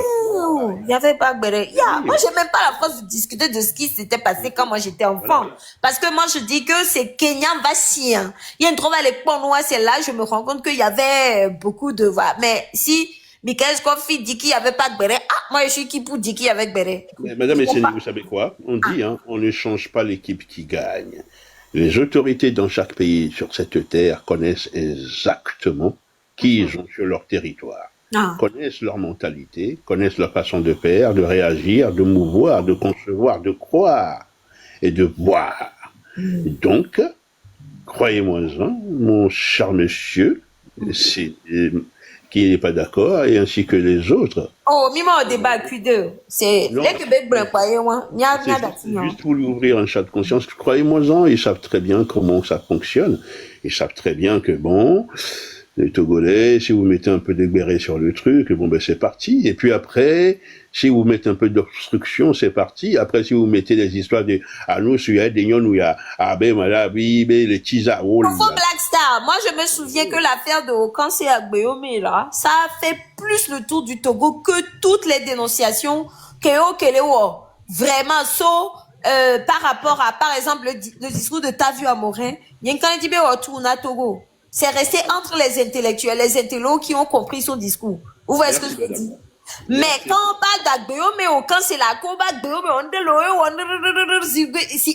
Il n'y avait pas de béret. Moi, j'ai même pas la force de discuter de ce qui s'était passé quand moi j'étais enfant. Parce que moi, je dis que c'est Kenyan Vassien. Il y a une trouve à l'époque noire, c'est là, je me rends compte qu'il y avait beaucoup de... Voilà. Mais si Michael Scofield dit qu'il n'y avait pas de béret, moi, je suis qui pour dire qu'il y avait de béret? Madame Esseni, vous savez quoi? On dit, hein, on ne change pas l'équipe qui gagne. Les autorités dans chaque pays sur cette terre connaissent exactement qu'ils ont sur leur territoire, Ah. connaissent leur mentalité, connaissent leur façon de faire, de réagir, de mouvoir, de concevoir, de croire et de voir. Donc, croyez-moi-en, mon cher monsieur, qui n'est pas d'accord, et ainsi que les autres. Oh, mimo au débat Q2. C'est Non, les Québec blanc quoi moi. Nya c'est nya dati non. juste pour lui ouvrir un chat de conscience. Croyez-moi-en, ils savent très bien comment ça fonctionne. Ils savent très bien que bon, les Togolais, si vous mettez un peu de béret sur le truc, bon ben c'est parti. Et puis après, si vous mettez un peu d'obstruction, c'est parti. Après, si vous mettez des histoires de ah nous il y a des où il y a ah ben voilà, les tisards. Faux Black Star. Moi, je me souviens que l'affaire de Okanse Agbeome, là, ça a fait plus le tour du Togo que toutes les dénonciations Kelewo. Vraiment, par rapport à, par exemple, le discours de Tavu Amorin, Yenkan Dibe Otouna Togo. C'est resté entre les intellectuels, les intellos qui ont compris son discours. Vous voyez ce que je veux dire? Mais quand on parle d'Agbeome, quand c'est la combat Agbeome, on si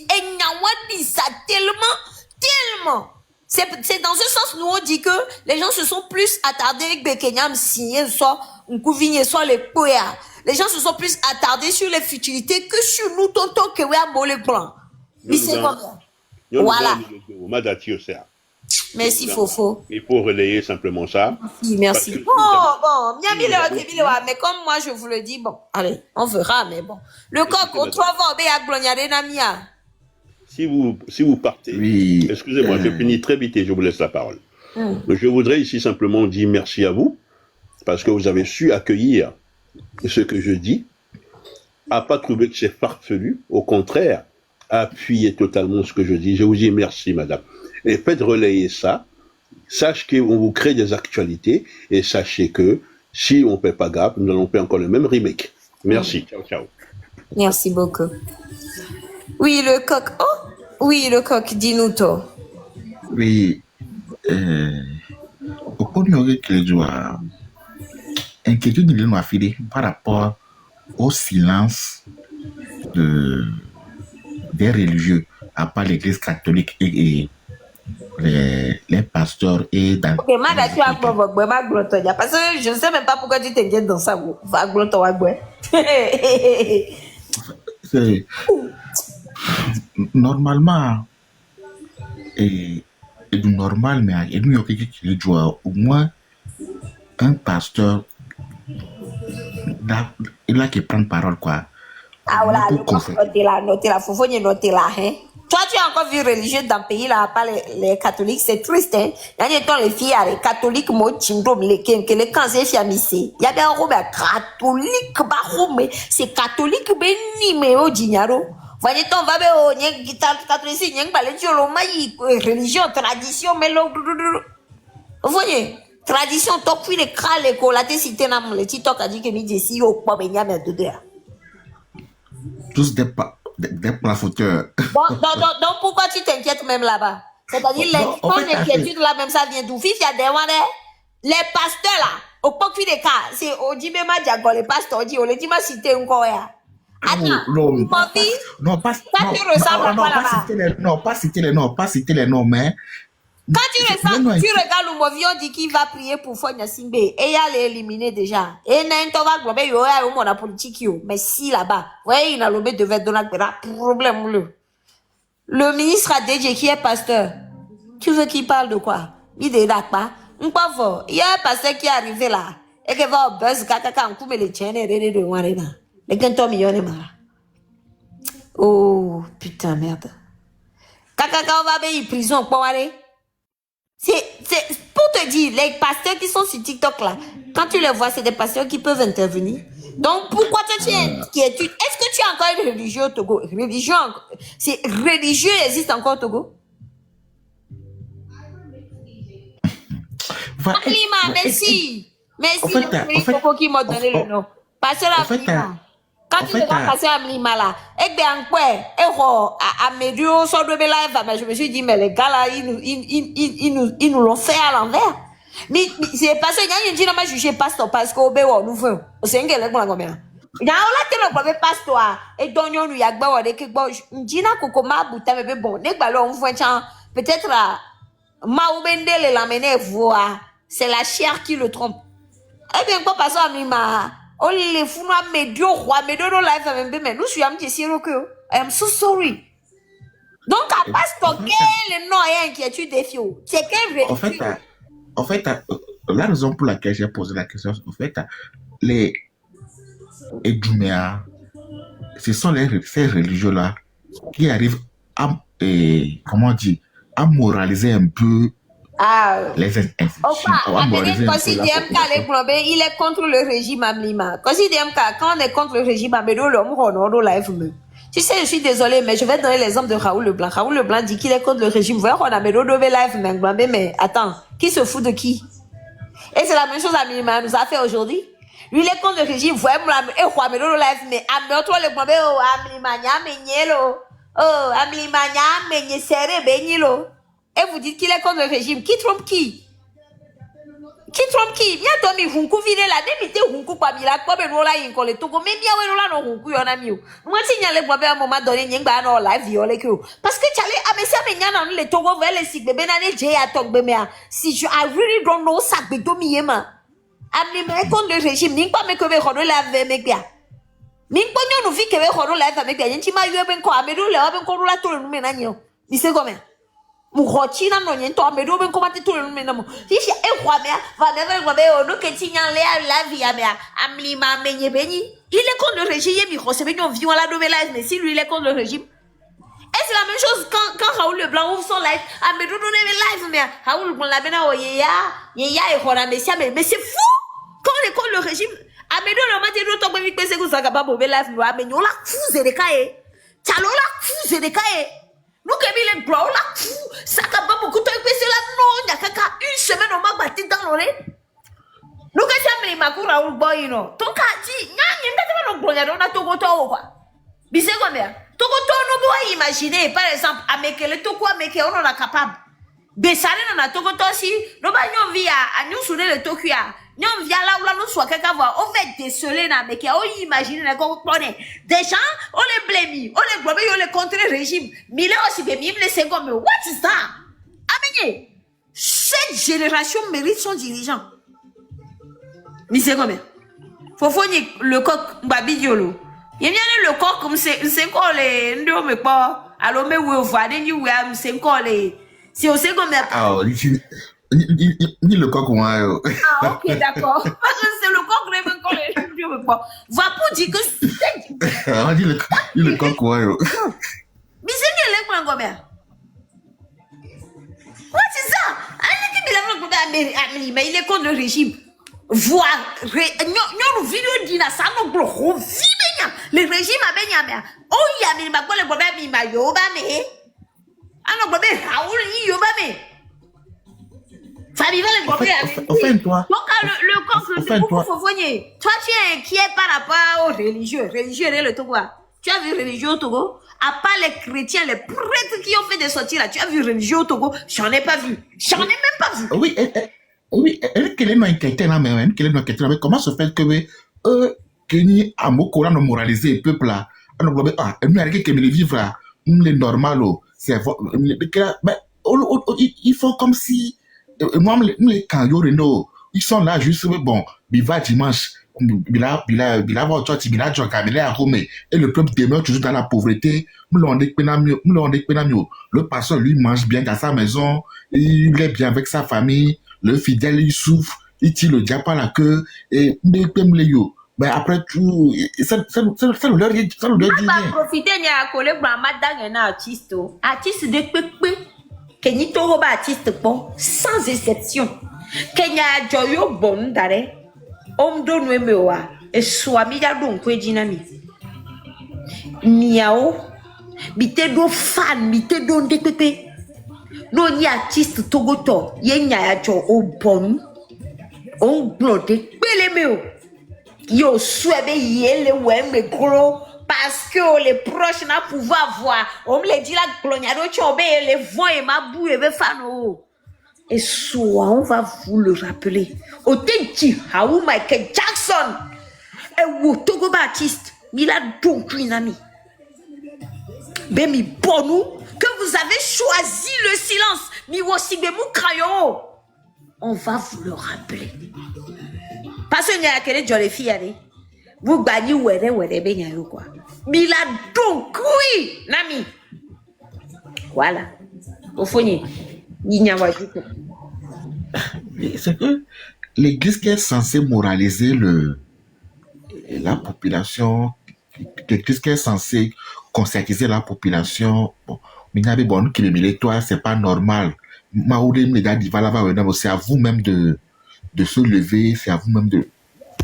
Enyawadi, ça tellement. C'est dans ce sens, nous, on dit que les gens se sont plus attardés avec Bekenyam, signé, soit Nkouvigne, soit les Poya. Les gens se sont plus attardés sur les futilités que sur nous, tonton, que oui, à le plan. Mais c'est comme ça. Voilà. Merci, Fofo. Il faut relayer simplement ça. Merci. Bon, mais comme moi, je vous le dis, bon, allez, on verra, mais bon. Le coq, on trouve à Gloniarenamia. Si vous partez, Oui. excusez-moi, je finis très vite et je vous laisse la parole. Je voudrais ici simplement dire merci à vous, parce que vous avez su accueillir ce que je dis, à pas trouver que c'est farfelu, au contraire, appuyer totalement ce que je dis. Je vous dis merci, madame. Et faites relayer ça, sachez qu'on vous crée des actualités, et sachez que si on ne fait pas gaffe, nous allons faire encore le même remake. Merci, ciao, ciao. Merci beaucoup. Oui, le coq. Oh, oui, le coq, dis-nous toi. Oui. Au cours de que je vois, inquiétude de l'Inouafide par rapport au silence des religieux, à part l'église catholique et les pasteurs et dans. Ok, madame, tu as parce que je ne sais même pas pourquoi tu t'inquiètes dans ça. C'est normalement et du normal, mais il y a quelqu'un qui doit au moins un pasteur là qui prend parole quoi. Ah voilà, notez là, faut noter là, hein. Toi, tu as encore vu religieux dans le pays là, pas les catholiques, c'est triste, hein. Il y a des temps les filles, les catholiques, moi, chindom, les cancer fiamissé. Il y a bien un robert catholique, mais c'est catholique, ben, ni, mais au dignaro. Voyez, ton va bien, oh, catholique, n'y a pas les religion, tradition, mais vous voyez, tradition, top, puis les crâles, les colatés, si t'es dans le TikTok a dit que midi, si, au pas, ben, y a bien de deux. Tous des plafauteurs. Donc, pourquoi tu t'inquiètes même là-bas? C'est-à-dire, l'inquiétude là, même ça vient d'où? Il y a des les pasteurs là, au pas de cas, c'est au Djibema Diago, les pasteurs, on les dit, ma cité encore. Non, pas citer les noms, mais. Quand tu regardes le Movi, on dit qu'il va prier pour Fonya Simbe. Et il a éliminé déjà. Et Naintoga Globé, il y a un monde politique. Mais si là-bas, vous voyez, il a l'obé de Verdona, problème. Le ministre a dit qui est pasteur. Tu veux qu'il parle de quoi? Il est là, pas. Il y a un pasteur qui est arrivé là. Et qui va au buzz, kaka, on coupe les chaînes et de Warena. Les gantons millionnaires. Oh, putain, merde. Kaka, on va payer prison pour aller. C'est pour te dire, les pasteurs qui sont sur TikTok là, quand tu les vois, c'est des pasteurs qui peuvent intervenir. Donc, pourquoi tu es inquiétude? Est-ce que tu as encore une religion au Togo? Religieux existe encore au Togo? Ablima, merci. Merci, le Coco qui m'a donné le nom. Pasteur Ablima. Quand tu vas passer à Mlima là, et bien quoi, à Médio, sur le live, mais je me suis dit, mais les gars là, ils nous l'ont fait à l'envers. Mais c'est parce que il y a une dit, non, mais jugez pasteur parce qu'au béo, nous faisons. C'est un gars là, combien? Il y a un là, le pasteur, et donc, nous y a gba, de quelque chose, dit, na, koko, ma, bouta, mais bon, n'est pas là, on voit, peut-être, ma, ou bende, l'amener voir. c'est la chair qui le trompe. Eh bien, quoi passer à Mima? Oh, les fous, mais Dieu, roi, mais Dodo life, mais nous, je suis un petit sirop. I am so sorry. Donc, à pas stocker les noyaux qui tu défies. C'est qu'un En fait, la raison pour laquelle j'ai posé la question, en fait, les Edjumea, ce sont ces religieux-là qui arrivent à, comment dire, à moraliser un peu les institutions. Il est contre le régime Amlima. Quand on est contre le régime Amlima, tu sais, je suis désolée, mais je vais donner l'exemple de Raoul Leblanc. Raoul Leblanc dit qu'il est contre le régime. Vous voyez, on a live, mais attends, qui se fout de qui? Et c'est la même chose Amlima nous a fait aujourd'hui. Lui, il est contre le régime. Vous voyez, mais et vous dites qu'il est contre le régime. Qui trompe qui? Qui trompe qui? Bien Tommy Hunku vide la démité Hunku pas bila quoi ben rola yin ko le togo mais bien we rola no Hunku yona miu. Moi signale bobe à un moment donné nyengba na live violé que parce que chale amesi amenya na le togo vele sig bebe na ne je atok be mea. Si je I really don't know ça be domi yema. Amni me contre le régime ni pas me que be rodo la ve me bia. Min ponyo no vi que be rodo la ve me bia yin ma yue ben ko amedo le ben ko rola to le nume na nyo. Ni se comment? Muhochina no nyento amedo ben komate to le menamo tisha e kwa mea va never go be no ke tinya le la vie mea Amlima menye beni il est contre le régime mi rose ben on vient la nouvelle mais si lui il est contre le régime et c'est la même chose quand Raoul Leblanc ouvre son live amedo no live mea Raoul Leblanc la bena o yeya e hora mais c'est fou quand on est contre le régime amedo no mate do to be pese go sagaba bo be live no amenyo la fouze de kae talo la fouze de kae. Nous qui les gros là, ça va beaucoup de temps là non, il y a une semaine on m'a battu dans l'oreille. Nous qui sommes les makura ou boy non. Ton cas dit, n'y a pas de problème, on a tout goto quoi. Bisé quoi mais, tout goto nous doit imaginer par exemple avec le tout quoi mais qu'on en a capable. Besare on a tout goto si, nous ba nous via à nous souder le tokuya. Nous via là où là nous soit quelqu'un voir, on fait déceler na mais qu'on imagine na qu'on connaît. Des gens on les blâme, on les blâme, on les contre le régime. Mais là aussi bien les secondes mais what is that? Amenye. Cette génération mérite son dirigeant. Mais c'est combien? Faut le coq babidiolo. Il y a le coq comme c'est quoi les ndo me pas. Alors mais où va ni où c'est quoi les c'est aussi combien? Ah, ni le coq moi. Ah ok d'accord. Parce que c'est le coq même quand les ndo me pas. Va pour dire que c'est On dit le coq moi. Mais c'est quel est le combien? What is that? Mais il est contre le régime. Voir, nous vidéo dina ça nous bloque. Le régime a benyamia. Oh ya mi ma le bobe mi ma yoba me. Ano bobe Raoul yoba me. Fabi va le bobe. Enfin toi. Donc le coq faut venir. Toi tu es inquiet par rapport aux religieux. Religieux est le Togo. Tu as vu religieux au Togo? À part les chrétiens, les prêtres qui ont fait des sorties là, tu as vu religieux au Togo? J'en ai pas vu. J'en ai même pas vu. Oui, elle est non inquiétée là, mais comment se fait que Kenny a moko là, nous moraliser le peuple là, nous blabé elle n'a rien que me vivre là, les normal c'est ils font comme si moi les quand ils sont là juste bon, il va dimanche. Bila va toi bila joie camélé à Rome et le peuple demeure toujours dans la pauvreté. Le pasteur lui mange bien dans sa maison, il est bien avec sa famille, le fidèle il souffre, il tire le diable à la queue et mais après tout ça leur dit rien. Profiter n'y a collé Brahmadan un artiste de pépé Kenny Toro artiste bon sans exception Kenya Joyo bon d'arrêt. Om do no emewa eswami ya do nkwe jinami miao bite do fan bite do ndepepe no ni artiste togoto ye nya ya jo obon on blode peleme o yo swebe yele wembe gros parce que les proches na pouvoir voir on me dit la gloniado chobe les vont et ma bou e be fano. Et soit on va vous le rappeler. Otenti, Haou Michael Jackson. Et où Togo Baptiste, Mila donc une amie. Bemi Bonou, que vous avez choisi le silence. Mi wosi bemou crayon. on va vous le rappeler. Parce que n'y a que les filles, allez. Vous gagnez quoi. Mais il a donc, oui, Nami. Voilà. Au fond, il n'y a pas du tout. C'est que l'Église qui est censée moraliser la population, l'Église qui est censée conscientiser la population, bon, toi, c'est pas normal. C'est à vous-même de se lever, c'est à vous-même de.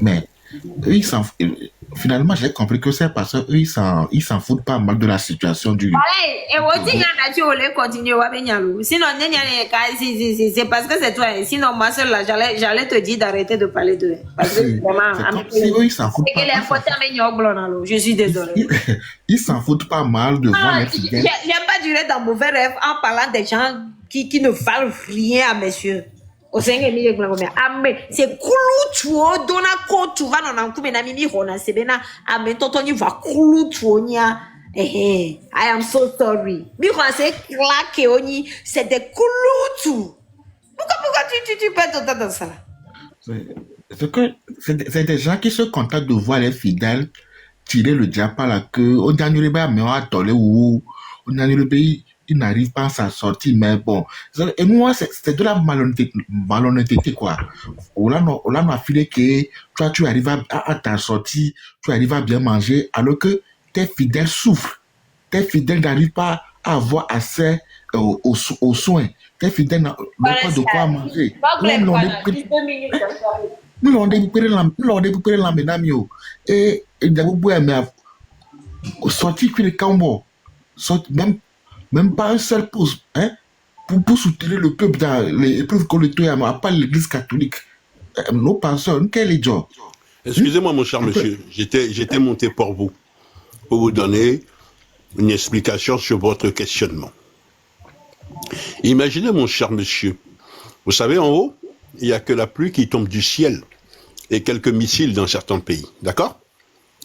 Mais eux, finalement, j'ai compris que c'est parce qu'eux, ils s'en foutent pas mal de la situation du. Et aussi, tu voulais continuer à venir. Sinon, c'est parce que c'est toi. Sinon, moi seule, j'allais te dire d'arrêter de parler d'eux. Parce que vraiment, si eux, ils s'en foutent pas. Je suis désolée. Ils s'en foutent pas mal de voir les fidèles. J'aime pas durer dans mauvais rêve en parlant des gens qui ne valent rien à messieurs. C'est coulou tu dona ko tu vas non enkume na mimi hona sebena amen totoni va coulou tu onia I am so sorry mi ko c'est claque oni c'est des coulou tu pourquoi tu perds ton temps dans ça c'est des gens qui se contentent de voir les fidèles tirer le diable par la queue on gagne pas mais on a tolé ou on gagne le pays il n'arrive pas à s'en sortir, mais bon. Et moi, c'est de la malhonnêteté, quoi. On a filé que toi, tu arrives à t'en sortir, tu arrives à bien manger, alors que tes fidèles souffrent. Tes fidèles n'arrivent pas à avoir assez aux soins. Tes fidèles n'ont pas de quoi manger. Nous l'avons découpé la ménamio. Et d'abord, mais sortir que les cambos, même pas un seul pouce, hein, pour soutenir le peuple dans les épreuves qu'on le doit, à part l'église catholique. Nos pasteurs, quel est job? Excusez-moi, mon cher monsieur, j'étais monté pour vous donner une explication sur votre questionnement. Imaginez, mon cher monsieur, vous savez, en haut, il n'y a que la pluie qui tombe du ciel et quelques missiles dans certains pays, d'accord?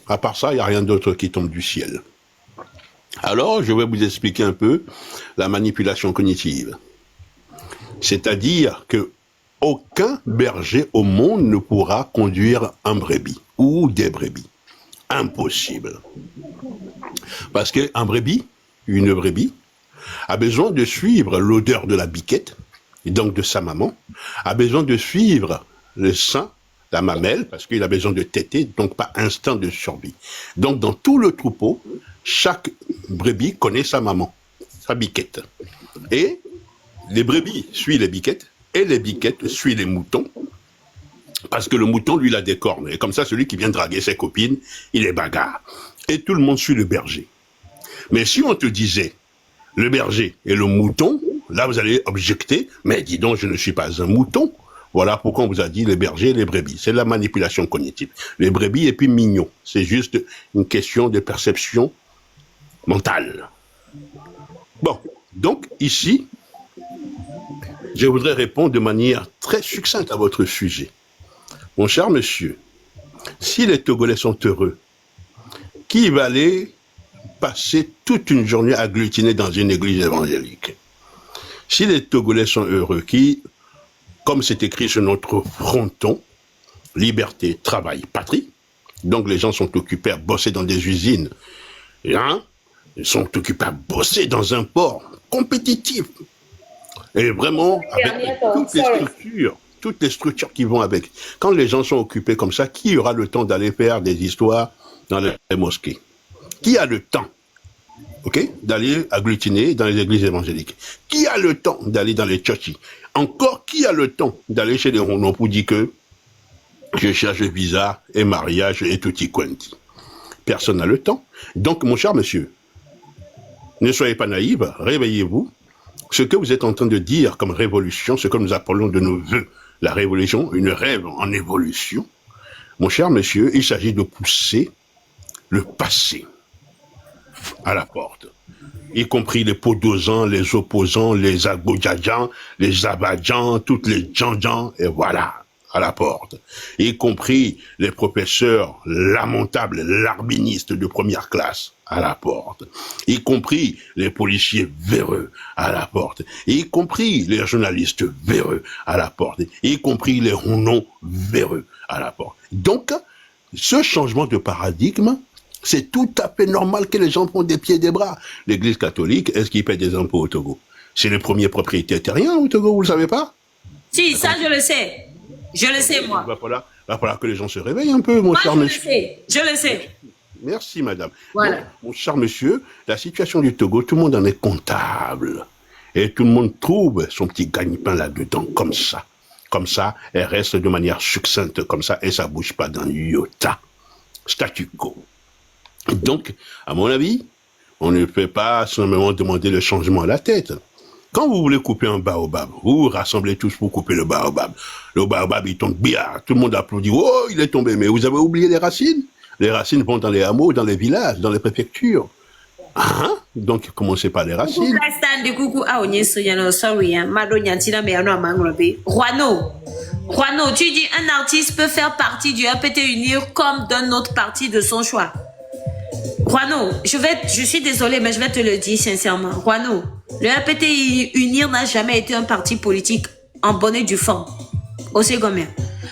À part ça, il n'y a rien d'autre qui tombe du ciel. Alors, je vais vous expliquer un peu la manipulation cognitive. C'est-à-dire que aucun berger au monde ne pourra conduire un brebis ou des brebis. Impossible. Parce qu'un brebis, une brebis, a besoin de suivre l'odeur de la biquette, et donc de sa maman, a besoin de suivre le sein, la mamelle, parce qu'il a besoin de téter, donc pas instinct de survie. Donc dans tout le troupeau, chaque brebis connaît sa maman, sa biquette. Et les brebis suivent les biquettes, et les biquettes suivent les moutons, parce que le mouton, lui, il a des cornes. Et comme ça, celui qui vient draguer ses copines, il est bagarre. Et tout le monde suit le berger. Mais si on te disait, le berger et le mouton, là, vous allez objecter, mais dis donc, je ne suis pas un mouton. Voilà pourquoi on vous a dit les bergers et les brebis. C'est la manipulation cognitive. Les brebis et puis mignons. C'est juste une question de perception mentale. Bon, donc ici, je voudrais répondre de manière très succincte à votre sujet. Mon cher monsieur, si les Togolais sont heureux, qui va aller passer toute une journée agglutinée dans une église évangélique? Si les Togolais sont heureux, qui, comme c'est écrit sur notre fronton, liberté, travail, patrie, donc les gens sont occupés à bosser dans des usines, hein? Ils sont occupés à bosser dans un port compétitif. Et vraiment, avec toutes les structures qui vont avec. Quand les gens sont occupés comme ça, qui aura le temps d'aller faire des histoires dans les mosquées? Qui a le temps, d'aller agglutiner dans les églises évangéliques? Qui a le temps d'aller dans les tchotchis? Encore, qui a le temps d'aller chez les rondons pour dire que je cherche visa et mariage et tutti quanti? Personne n'a le temps. Donc, mon cher monsieur, ne soyez pas naïfs, réveillez-vous. Ce que vous êtes en train de dire comme révolution, ce que nous appelons de nos voeux la révolution, une rêve en évolution, mon cher monsieur, il s'agit de pousser le passé à la porte, y compris les podosans, les opposants, les agbodjadjans, les abadjans, toutes les djandjans, et voilà, à la porte. Y compris les professeurs lamentables, larbinistes de première classe, à la porte, y compris les policiers véreux à la porte, y compris les journalistes véreux à la porte, y compris les non véreux à la porte. Donc, ce changement de paradigme, c'est tout à fait normal que les gens prennent des pieds et des bras. L'Église catholique, est-ce qu'ils paient des impôts au Togo? C'est le premier propriétaire terrien au Togo, vous le savez pas? Si, ça je le sais. Je le sais, moi. Va falloir que les gens se réveillent un peu, mon cher monsieur. Je le sais. Merci, madame. Voilà. Donc, mon cher monsieur, la situation du Togo, tout le monde en est comptable. Et tout le monde trouve son petit gagne-pain là-dedans, comme ça. Comme ça, elle reste de manière succincte, comme ça, et ça bouge pas d'un iota. Statu quo. Donc, à mon avis, on ne peut pas simplement demander le changement à la tête. Quand vous voulez couper un baobab, vous vous rassemblez tous pour couper le baobab. Le baobab, il tombe bien. Tout le monde applaudit. Oh, il est tombé. Mais vous avez oublié les racines? Les racines vont dans les hameaux, dans les villages, dans les préfectures. Hein? Donc, commencez par les racines. Juano, tu dis un artiste peut faire partie du RPT Unir comme d'un autre parti de son choix. Juano, je suis désolée, mais je vais te le dire sincèrement. Juano, le RPT Unir n'a jamais été un parti politique en bonne et due forme. Aussi combien?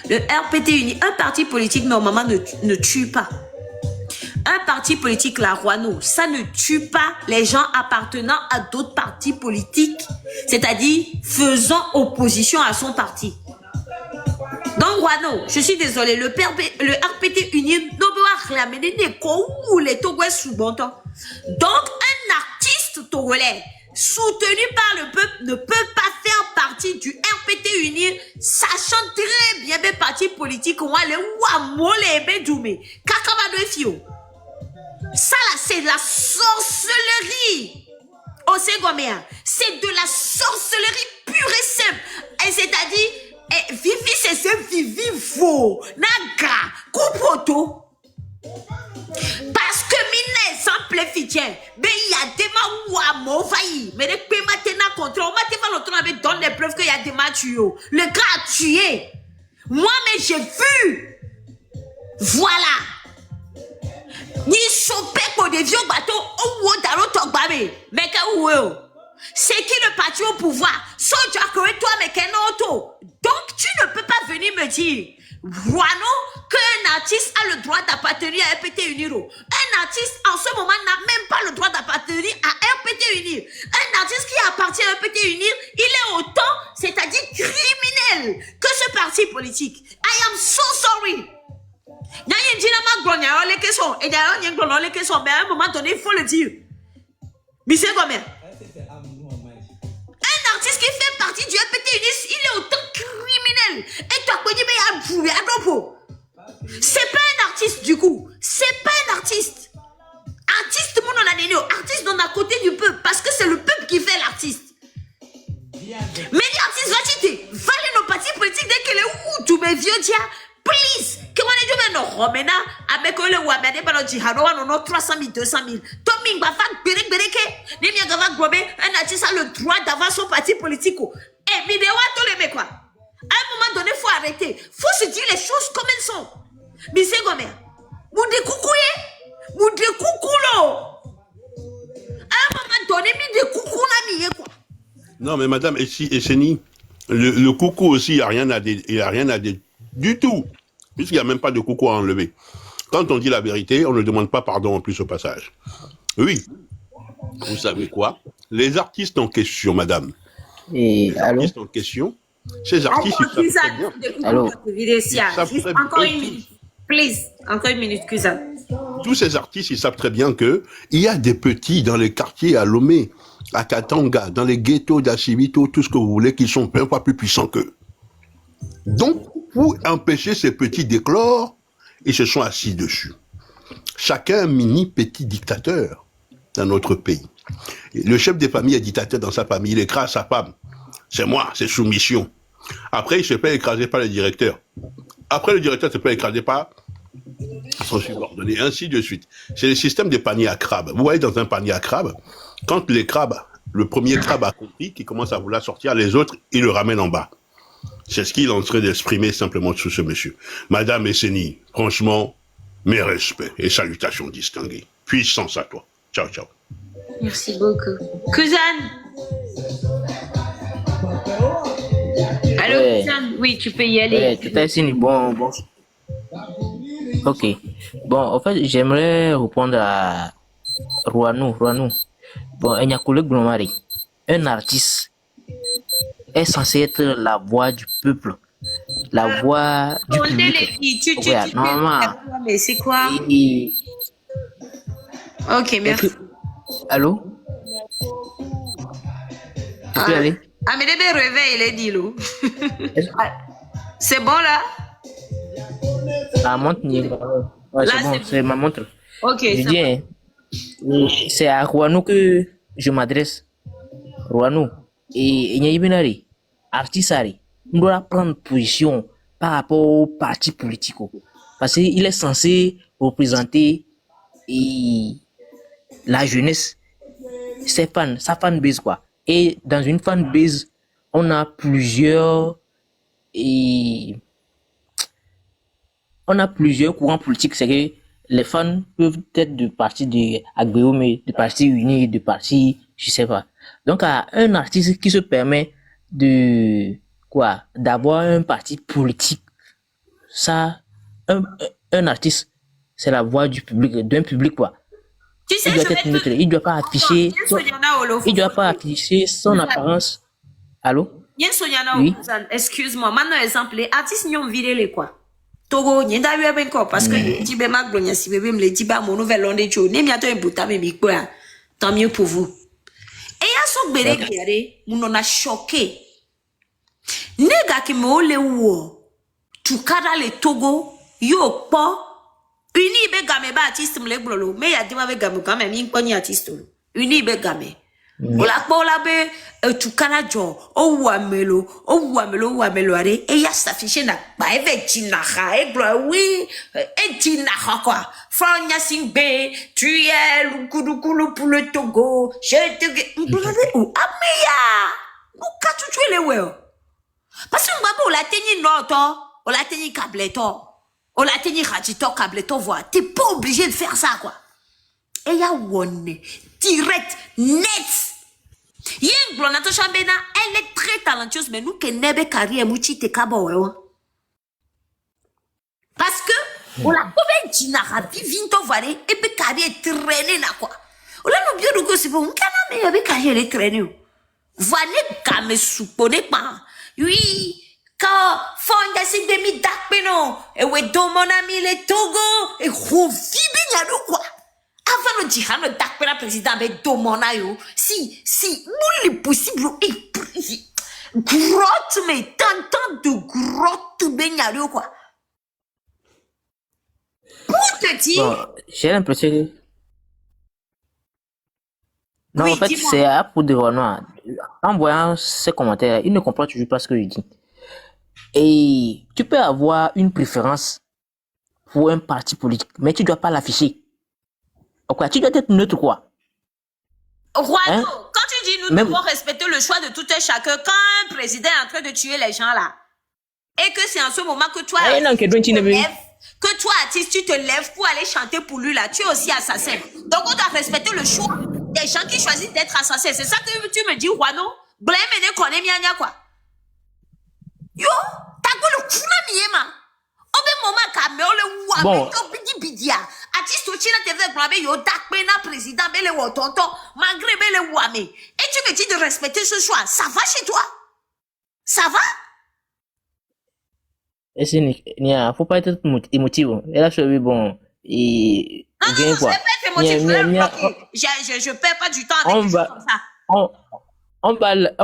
Le RPT Unir, un parti politique normalement ne tue pas. Un parti politique, la Juano, ça ne tue pas les gens appartenant à d'autres partis politiques, c'est-à-dire faisant opposition à son parti. Donc, Juano, je suis désolé, le RPT Unir ne doit ramener des coups ou les Togolais sous bon temps. Donc, un artiste togolais soutenu par le peuple ne peut pas faire partie du RPT Unir, sachant très bien des partis politiques où les Ouamole et Bédoumé. Kakabado Fio. Ça là, c'est de la sorcellerie. Osegoméa, c'est de la sorcellerie pure et simple. Et c'est-à-dire, Vivi, c'est ce Vivi faux. Naga, Kupoto. Parce que mine simple fitien, mais il y a des ma ouamo failli. Mais les paiements maintenant contre, on m'a dit l'autre avec donne les preuves qu'il y a des matchs. Le gars a tué. Moi, mais j'ai vu. Voilà. Ni chopé pour des vieux bateaux ou dans l'autre babé. Mais que c'est qui le parti au pouvoir? Soja que toi, mais qu'un autre. Donc, tu ne peux pas venir me dire, Juano, qu'un artiste a le droit d'appartenir à RPT Unir. Un artiste, en ce moment, n'a même pas le droit d'appartenir à RPT Unir. Un artiste qui appartient à RPT Unir, il est autant, c'est-à-dire criminel, que ce parti politique. I am so sorry. Mais à un moment donné, il faut le dire. Mais c'est combien? Un artiste qui fait partie du RPT Unir, il est autant criminel. Et toi, c'est pas un artiste du coup. C'est pas un artiste. Artiste, mon on a donné. Artiste, on a à côté du peuple. Parce que c'est le peuple qui fait l'artiste. Mais les artistes, va-t-il valez nos partis politiques dès que les ou tous mes vieux dia. Please, que on est du maintenant, Romena, avec le Wabade, par le Jiharo, on a 300 000, 200 000. Tommy, va faire Bereke, Nimi Gava Gobe, un artiste a le droit d'avoir son parti politique. Et vidéo à tous les mecs, quoi. À un moment donné, il faut arrêter. Il faut se dire les choses comme elles sont. Mais c'est comme ça. Vous découcouez, vous découcoulez. À un moment donné, vous découcoulez, quoi. Non, mais madame, Esseni, le coucou aussi, il n'y a rien à dire du tout. Puisqu'il n'y a même pas de coucou à enlever. Quand on dit la vérité, on ne demande pas pardon en plus au passage. Oui. Vous savez quoi? Les artistes en question, madame. Et les artistes en question, ces artistes, ils savent très bien. Allô? Encore une minute. Please. Encore une minute, Kusa. Tous ces artistes, ils savent très bien que il y a des petits dans les quartiers à Lomé, à Katanga, dans les ghettos d'Assivito, tout ce que vous voulez, qui sont même pas plus puissants qu'eux. Donc, pour empêcher ces petits d'éclore, ils se sont assis dessus. Chacun mini petit dictateur dans notre pays. Le chef des familles est dictateur dans sa famille, il écrase sa femme. C'est moi, c'est soumission. Après, il se fait écraser par le directeur. Après, le directeur se fait écraser par son subordonné, ainsi de suite. C'est le système des paniers à crabes. Vous voyez, dans un panier à crabes, quand les crabes, le premier crabe a compris qu'il commence à vouloir sortir, les autres, il le ramène en bas. C'est ce qu'il est en train d'exprimer simplement sous ce monsieur. Madame Esseni, franchement, mes respects et salutations distinguées. Puissance à toi. Ciao, ciao. Merci beaucoup. Cousin. Allô, Ouais, cousin. Oui, tu peux y ouais, aller. tout à fait. Bon. Ok. Bon, en fait, j'aimerais répondre à Rouanou. Bon, Enyakule Glomari, un artiste est censé être la voix du peuple, la voix du On est les public. filles. Tu Regarde, normalement, mais c'est quoi? et- Ok, est-ce merci. que... Allô? Tu peux Ah, aller? ah, mais dès le réveil, il est dit, l'eau. Est-ce- C'est bon, là? La montre, ouais, Là, c'est bon, c'est c'est ma montre. Ok, Je ça dis, va. hein, c'est à Rouanou que je m'adresse. Rouanou. Et Nyaïbenari, artiste, on doit prendre position par rapport aux partis politiques. Parce qu'il est censé représenter et, la jeunesse, ses fans, sa fanbase, quoi. Et dans une fanbase, on a et, courants politiques. C'est que les fans peuvent être de partis de Agbeome, de partis unis, de partis, je sais pas. Donc, à un artiste qui se permet d'avoir un parti politique, ça, un artiste, c'est la voix du public, d'un public, quoi. Tu sais, Il doit je vais être neutre. Il doit pas afficher, il doit pas afficher son apparence. Allô? Yen Sonyana Oui. excuse-moi. Maintenant, exemple, les artistes n'y ont viré les quoi? Togo, n'y a eu ben quoi? Parce que tu peux mag blonia si bébé me le dit pas mon nouvel long de chou. N'est miato un bouta mais mi quoi? Tant mieux pour vous. Et à son béré guerre, on a choqué. Nega qui me le wo. Tu kada le Togo, yo po. Uni be game ba artiste me le blolo. Mais y'a dit ma be game quand même, y'en connaît artiste. Uni be game. Ola bola be tu kana jo o wamelo are e ya s'afficher na ba eve tinaha e glo oui e tinaha quoi Franya Singbe tu es le kudukulu pour le Togo je te ou ameya nous ka tu tu le we parce que mbaba o la teni noto o la teni cableto o la teni ratito cableto voix t'es pas obligé de faire ça quoi et ya one direct net Yen Glonato Chambena, elle est très talentueuse, mais nous que nebe carrière mouchi te kabo wewa. Parce que, on la couvert dina ravi vinto vare, et be carrière traîner na quoi. On l'a nous bien de c'est bon, on kana me yabe carrière traîner. Vane game suppone pas. Oui, quand fonda si demi dakpeno, et we do mon ami le Togo, et revive nyano quoi. Avant le djihad, le dakpena président avec domona yo. Si, nous les possible, et grotte, mais tant de grotte, ben quoi. Pour te dire. Bon, j'ai l'impression que... Non, Oui, en fait, dis-moi. c'est à pour de Renoir. En voyant ces commentaires, il ne comprend toujours pas ce que je dis. Et tu peux avoir une préférence pour un parti politique, mais tu dois pas l'afficher. Quoi, tu dois être neutre, quoi. Roineau, Hein? quand tu dis nous Même- devons respecter le choix de tout un chacun, quand un président est en train de tuer les gens là, et que c'est en ce moment que toi, Eh non, que tu te tu ne veux- lèves, que toi, artiste, tu te lèves pour aller chanter pour lui là, tu es aussi assassin. Donc on doit respecter le choix des gens qui choisissent d'être assassins. C'est ça que tu me dis, Roineau? Blême et ne connaît mianya quoi. Yo, t'as quoi le coup là, miema? Au même moment, quand le ouah, Bon. mais comme bidi bidia, artiste au china te fait blâmer, yo, dakpena président, bele ou tonton, malgré bele ouame. Et tu me dis de respecter ce choix. Ça va chez toi? Ça va? Et c'est faut pas être émotif. Et là, je suis bon. Et Non, bien non, je quoi. vais pas être émotif, je vais le bloquer. Je perds pas du temps avec On des va- choses comme ça. On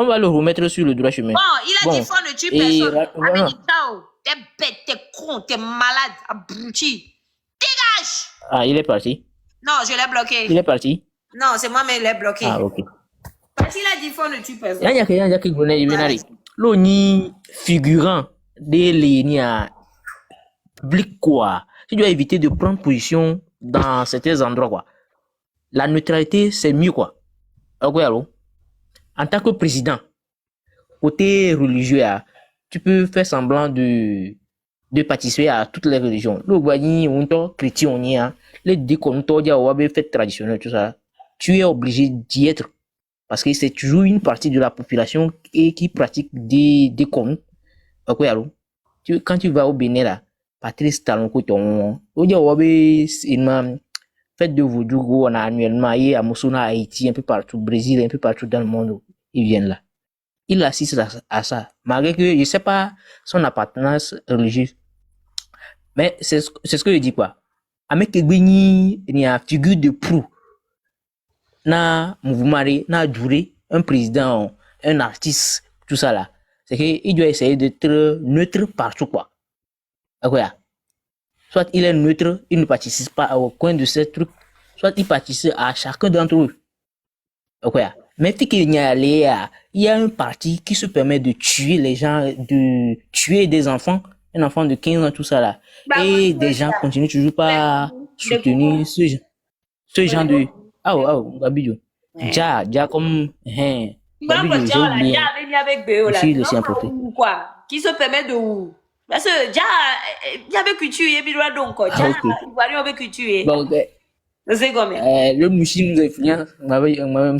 va le remettre sur le droit chemin. Bon, il a Bon. dit faut ne tue Et personne. voilà. Ameni, ciao. T'es bête, t'es con, t'es malade, abruti. Dégage! Ah, il est parti. Non, je l'ai bloqué. Il est parti. Non, c'est moi, mais je l'ai bloqué. Ah, ok. Parce qu'il a dit faut ne tue personne. Y'a qui connaît Ibinari. Lo ni figurant de l'ENIA public quoi. Tu dois éviter de prendre position dans certains endroits quoi. La neutralité c'est mieux quoi. Ok allô. En tant que président, côté religieux, tu peux faire semblant de participer à toutes les religions. Le Guani, on chrétien, on y a. Les décontos, il y a des fêtes traditionnelles, tout ça. tu es obligé d'y être. Parce que c'est toujours une partie de la population qui pratique des cons. Ok, alors, quand tu vas au Bénin, là, Patrice Talon, fête de Vaudou, on a annuellement, et à Moussona, Haïti, un peu partout, Brésil, un peu partout dans le monde, ils viennent là. Il assiste à ça, malgré que je sais pas son appartenance religieuse. Mais c'est ce que je dis, quoi. Avec il y a figure de proue. Na mouvement, na duré, un président, un artiste, tout ça là. C'est qu'il doit essayer d'être neutre partout, quoi. D'accord? Soit il est neutre, il ne participe pas au coin de ces trucs, soit il participe à chacun d'entre eux. D'accord? Mais qu'il y a un parti qui se permet de tuer les gens, de tuer des enfants, un enfant de 15 ans, tout ça là. Et des gens continuent toujours pas à soutenir ce genre de... Ah, Gabidio. Déjà comme... Gabidio, j'ai oublié. Aussi, le sien porté. Quoi? Qui se permet de où? Parce que déjà, il y avait culture, il y avait donc quoi. Déjà, il y avait culture. Bon, c'est comme le mouchi nous influence,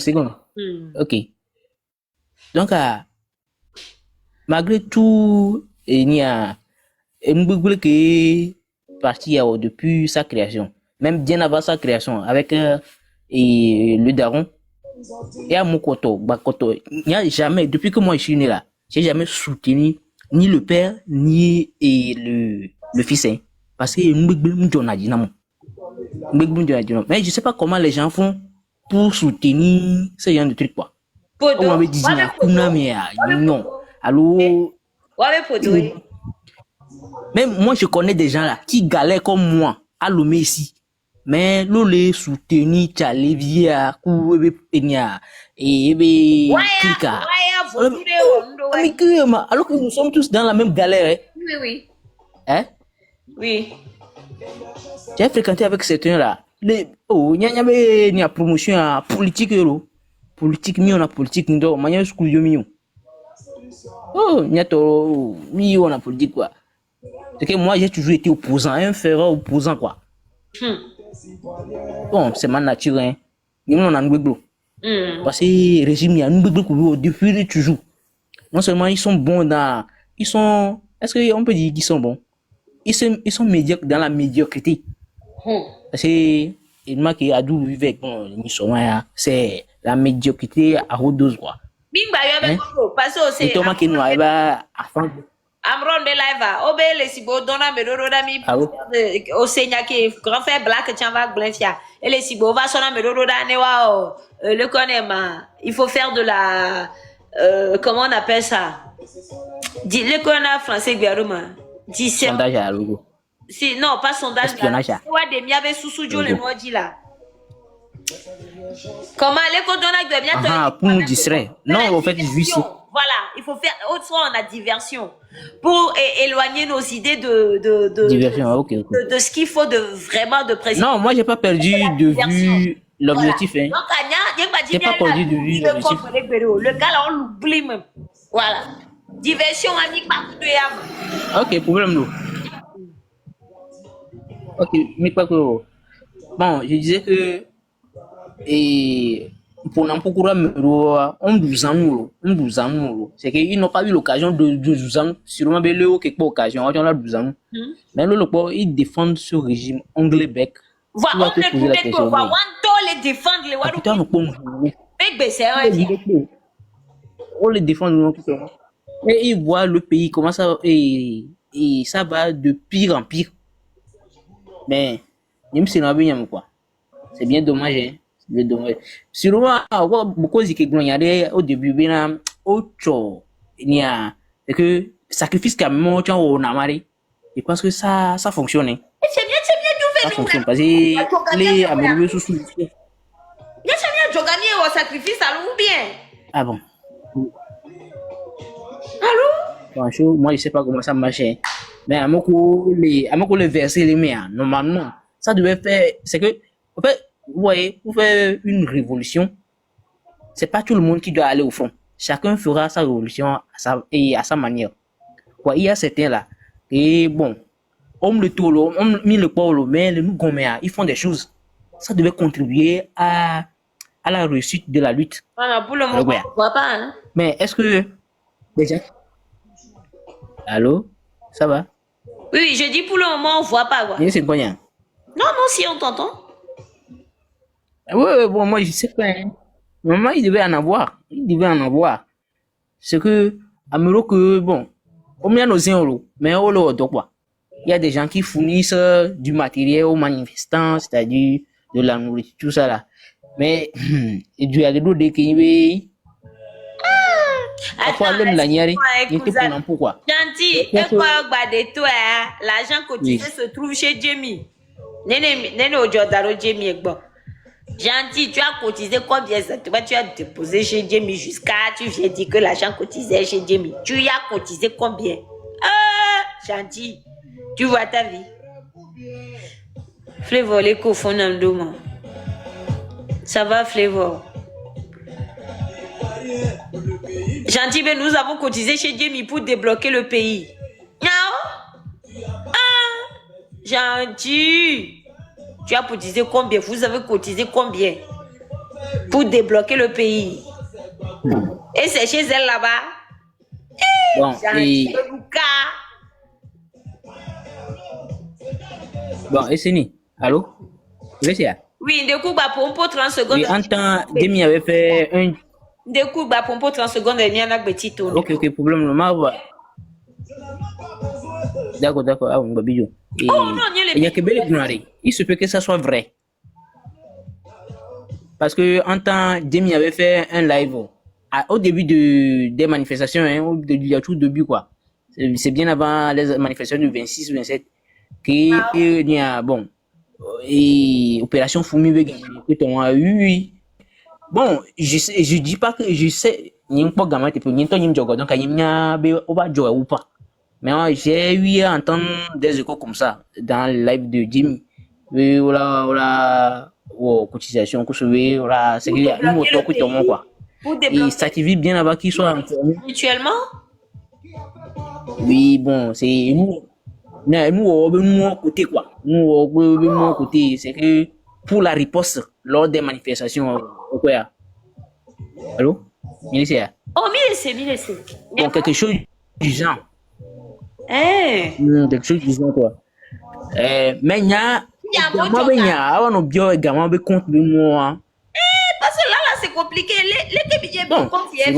c'est comme. Ok. Donc, malgré tout, il y a une boucle qui est partie depuis sa création, même bien avant sa création, avec le daron, et à Mokoto, Bakoto. Il n'y a jamais, depuis que moi je suis né là, j'ai jamais soutenu ni le père, ni le fils. Hein, parce que mais je sais pas comment les gens font pour soutenir ce genre de trucs, quoi. On m'avait dit, non. Allô? Même moi, je connais des gens là qui galèrent comme moi à Lomé ici. Mais l'on les soutenir, Tchalevier, à Kouébé, et Klika. Alors que nous sommes tous dans la même galère. Oui. Hein? Oui. J'ai fréquenté avec certains là. Il y a promotion à politique. Politique, on a politique, on a politique. Oh, il y a politique quoi. C'est que moi j'ai toujours été opposant, un fervent opposant quoi. Bon, c'est ma nature, hein. On a un parce que le régime, il y a un depuis toujours. Non seulement ils sont bons dans. Est-ce qu'on peut dire qu'ils sont bons? Ils sont médiocres dans la médiocrité. Parce que c'est la médiocrité à haute dose, quoi. Amron be live obe le sibo dona me dodo da mi o senya ke grand frère black tiamba glenfia et le sibo va sona me dodo da ne wa le connaît ma il faut faire de la comment on appelle ça dit le connaît français gberuma dit sondage à logo si non pas sondage espionnage wa de mi ave susu jo le noji là comment les condona de bien pour nous distraire non en fait juste voilà, il faut faire autre soit on a diversion pour éloigner nos idées de diversion, okay. De ce qu'il faut vraiment de préciser. Non, moi j'ai pas perdu de vue l'objectif. Voilà. Donc j'ai pas perdu de vue l'objectif. Le gars là on l'oublie même. Voilà. Diversion amique partout de yam. Ok, problème nous. Ok, mais pas que. Bon, je disais que pour n'importe on nous en c'est qu'ils n'ont pas eu l'occasion de nous en sûrement le quelque occasion on a 12 ans mais le ils défendent ce régime anglais bec voilà on les défendre les on les défend et ils voient le pays comment ça et ça va de pire en pire mais même si on quoi c'est bien dommage hein. Sûrement, beaucoup de au début, c'est que sacrifice quand même, on a marré. Je pense que ça fonctionne. C'est bien, ça fonctionne parce que les Américains sont sous. Il y a bien gagné au sacrifice, allô bien. Ah bon. Allô? Bon, moi je sais pas comment ça marche, mais à mon coup les verser les mains, normalement, ça devait faire, c'est que, en fait, vous voyez, pour faire une révolution, c'est pas tout le monde qui doit aller au front. Chacun fera sa révolution à sa manière. Ouais, il y a certains là. Et bon, on le tolo, on mis le polo, mais les nous ils font des choses. Ça devait contribuer à à la réussite de la lutte. Voilà, pour le Alors, moment, ouais. on voit pas, hein. Mais est-ce que déjà, allô, ça va? Oui, oui, je dis pour le moment, on voit pas, quoi. Bien, c'est quoi, hein? Non, non, si on t'entend. Ouais, bon, moi je sais pas. Hein. Maman, il devait en avoir. Il devait en avoir. C'est que, Amuro, que bon, on y a nos euros, mais on le de quoi? Il y a des gens qui fournissent du matériel aux manifestants, c'est-à-dire de la nourriture, tout ça là. Mais, il y a des d'autres qui parfois l'homme la nière, il te prend pourquoi? Gentil, et quoi, de toi, l'argent cotisé se trouve chez Jamie. Nene Ojodaro Jamie, bon. Gentil, tu as cotisé combien exactement? Tu as déposé chez Jamie jusqu'à, tu viens dire que l'argent cotisé chez Jamie. Tu y as cotisé combien? Gentil, tu vois ta vie. Flavor, les cofonds en demain. Ça va, Flavor? Gentil, mais nous avons cotisé chez Jamie pour débloquer le pays. Non? Gentil. Tu as cotisé combien? Vous avez cotisé combien? Pour débloquer le pays. Et c'est chez elle là-bas. Bon, Gentil, bon, et c'est ni. Allô? Oui, de coup, bah, pompo 30 secondes. Oui, en temps, Demi avait fait un. De coup, bah, pompo 30 secondes, et il y en a petit tour. Ok, problème, le marbre. D'accord. Ah, on va bien. Oh non, il y a que belle ignorée. Il se peut que ça soit vrai. Parce que en temps, Demi avait fait un live au début des manifestations, hein, il y a tout au début, quoi. C'est bien avant les manifestations du 26 ou 27 qu'il y a, bon, et opération Foumi que on a eu. Bon, je dis pas que je sais, il n'y a pas gamin, donc il y a pas ou pas. Mais j'ai eu à entendre des échos comme ça dans le live de Jimmy. Oui, voilà, cotisation, voilà, c'est qu'il y a une moto qui tombe, quoi. Et ça te vit bien avant qu'il soit informé. Mutuellement? Oui, bon, c'est nous, côté, quoi. Nous, côté, c'est que pour la riposte lors des manifestations, quoi. Allô? Milicia? Oh, Milicia. Bon, quelque chose du genre. Quelque chose du genre, quoi. Mais il y a compte de moi. Parce que là, c'est compliqué. Les billets pour confier.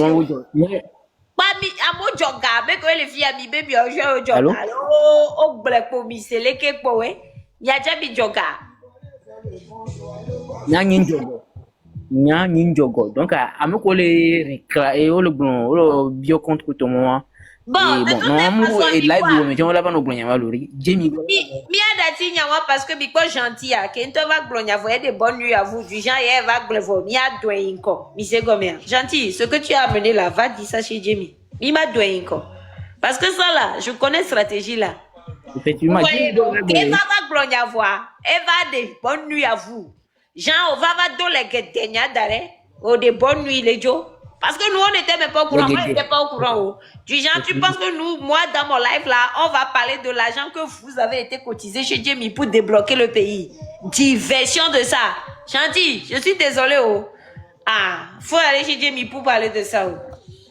Mami, amo joga, mais quand les filles ami baby au joga. Oh, black pour mi c'est les que pour ya jabi joga. Nya ninjogo. Donc amo ko le reclamer le bon, le bio contre tout moi. Bon, non, et live mais on l'a pas no blonya valori. Jamie. Mi a dati nyawa parce que biko gentil a que to va blonya voyer de bonnes nuits à vous du genre hier va glevo mi a doin ko. Mi c'est gomer. Gentil, ce que tu as amené là, va dire ça chez Jamie. Mi ma doin ko. Parce que ça là, je connais stratégie là. Effectivement, et va blonya voir. Et va de bonnes nuits à vous. Jean, on va do les guettenya d'arrêt. Ou de bonnes nuits les jo. Parce que nous, on n'était même pas au courant. On n'était pas au courant. Du genre, tu penses que nous, moi, dans mon live là, on va parler de l'argent que vous avez été cotisé chez Jamie pour débloquer le pays. Diversion de ça. Gentil, je suis désolé. Oh. Faut aller chez Jamie pour parler de ça. Oh.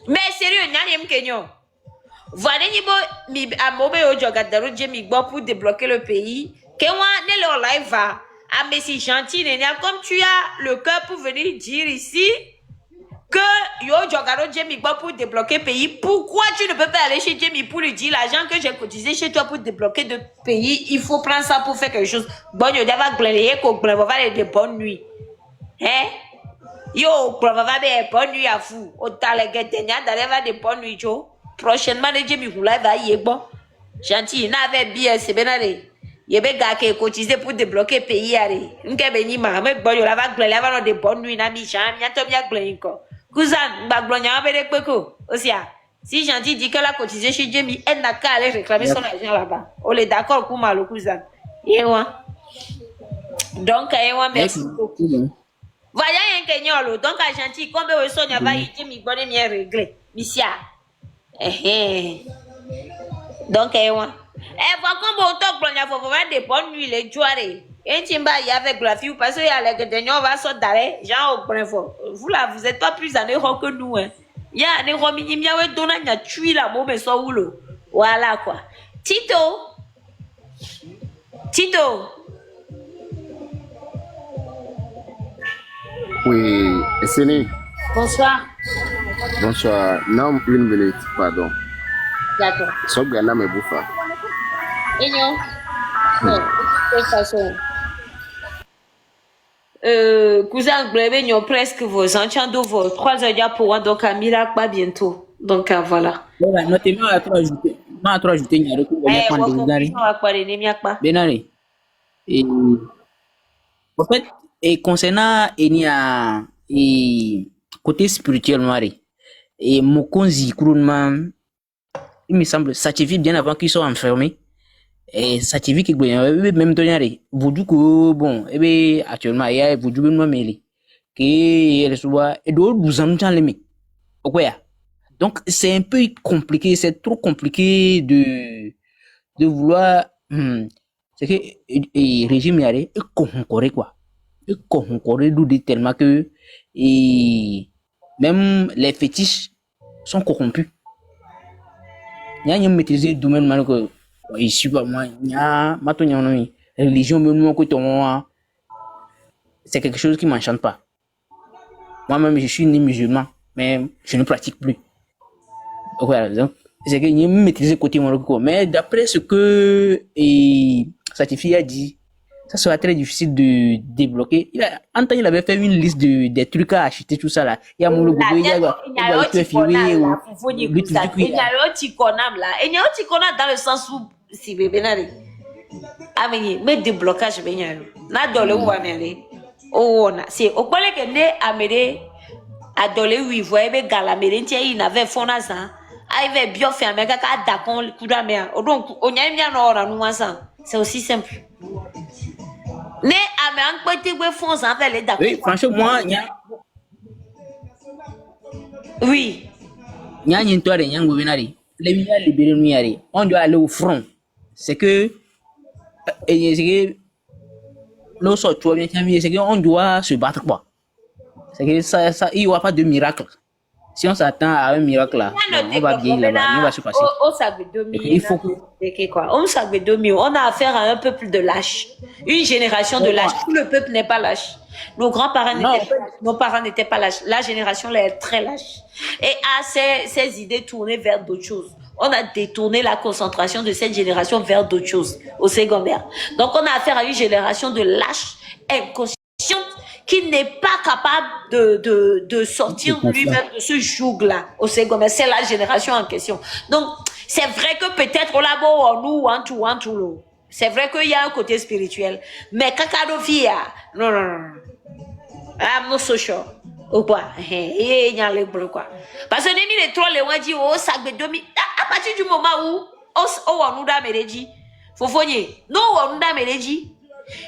Mais sérieux, n'y a rien Kenyon. Voilà, mi amobe au jogadaro Jamie pour débloquer le pays. Que moi, ne le live va. Mais si gentil, comme tu as le cœur pour venir dire ici que yo jogaro Jamie pour débloquer le pays, pourquoi tu ne peux pas aller chez Jamie pour lui dire l'argent que j'ai cotisé chez toi pour débloquer le pays, il faut prendre ça pour faire quelque chose. Bon, yo d'abord glaner qu'on va de bonnes nuits. Hein? Yo, va de bonnes nuits à vous. Au talegetenya d'aller de bonnes nuits, jo. Prochainement, les Jamie vous va y bon. Gentil, n'avait bien, c'est bien allé. Yebe gars qui cotisé pour débloquer le pays allez. N'ke beni ma me bon yo la va glaner va de bonnes nuits na mi cham, ya to bien glaner ko. Cousin, ba glonya va de peko. Osia. Si Gentil dit que la cotisé chez Jamie, elle n'a qu'à aller réclamer son argent là-bas. On est d'accord pour mal cousin. Yewa. Donc yewa merci beaucoup. Voyez un kenyolo. Donc à Gentil, comme we sonya va y Jamie bonne bien réglé. Misia. Donc yewa. Voilà comme on talk glonya faut voir des bonnes nuits les joies. Et Timba, il y avait Graphie, parce qu'il y a les gagnants, on va sortir d'aller, genre, au bref. Vous là, vous n'êtes pas plus en héros que nous, hein. Il y a un héros minime, il y a un donnant, il y a tué la mot, mais ça où le. Voilà, quoi. Tito. Oui, Esseni, Bonsoir. bonsoir. Non, une minute, pardon. D'accord. Sogana me bouffa. Et non? Non, de toute façon. Cousin Glebe, nous presque vos enchants de vos 3 heures pour moi, donc à Mirac, pas bientôt. Donc voilà. Voilà, notamment à trop ajouter. À trop ajouter, il y a le coup de la On pandémie. va parler de Miakba. Benari. Et en fait, et concernant et côté spirituel, Mari, et Mokonzi Kourounman, il me semble, Sativi bien avant qu'ils soient enfermés. Et Sativi qui est même donné, vous dites que bon, et bien actuellement, il y a vous dites que moi, mais qui est le soir, et d'autres vous en ont les ok. Donc, c'est un peu compliqué, c'est trop compliqué de vouloir, c'est que, et régime yare, et concoré, quoi. Et concoré, d'où dit tellement que, et même les fétiches sont corrompus. Il y a une maîtrise du domaine, mal que, il suit pas moi, il y a, maintenant, il y a une religion, mais nous, c'est quelque chose qui m'enchante pas. Moi-même, je suis né musulman, mais je ne pratique plus. Voilà, donc, c'est que je maîtrise côté mon mais d'après ce que Satifi a dit, ça sera très difficile de débloquer. En temps, il avait fait une liste des trucs à acheter, tout ça là. Il y a mon logo, il y a dans le sens où si bébé n'a ah mais déblocage ben na dole où amélé oh na c'est au collègue que né amélé à dole où il voyait be galaméré tiens il n'avait fona ça avait bien fait mais kaka d'accord coup d'amé donc on y a bien ora nous ensemble c'est aussi simple né amé en côté we fonce en fait les d'accord oui franchement moi oui il y a une histoire de Yango Benari les militaires libérés nous y on doit aller au front c'est que l'eau sort bien c'est qu'on doit se battre quoi c'est que ça il y aura pas de miracle si on s'attend à un miracle là on va bien là-bas on va se passer il faut que on a affaire à un peuple de lâches une génération de lâches tout le peuple n'est pas lâche nos grands-parents n'étaient pas lâches nos parents n'étaient pas lâches la génération là est très lâche et à ces idées tournées vers d'autres choses. On a détourné la concentration de cette génération vers d'autres choses au secondaire. Donc, on a affaire à une génération de lâches, inconscientes, qui n'est pas capable de sortir lui-même de ce joug-là au secondaire. C'est la génération en question. Donc, c'est vrai que peut-être au labo, nous, en tout, c'est vrai qu'il y a un côté spirituel. Mais Kakadofia, non. I'm not so sure. Ou quoi? Il y a les bleus quoi. Parce que les trolls les ont dit oh sac de demi. À partir du moment où on nous a mérédi, faut fogner. Non on nous a mérédi.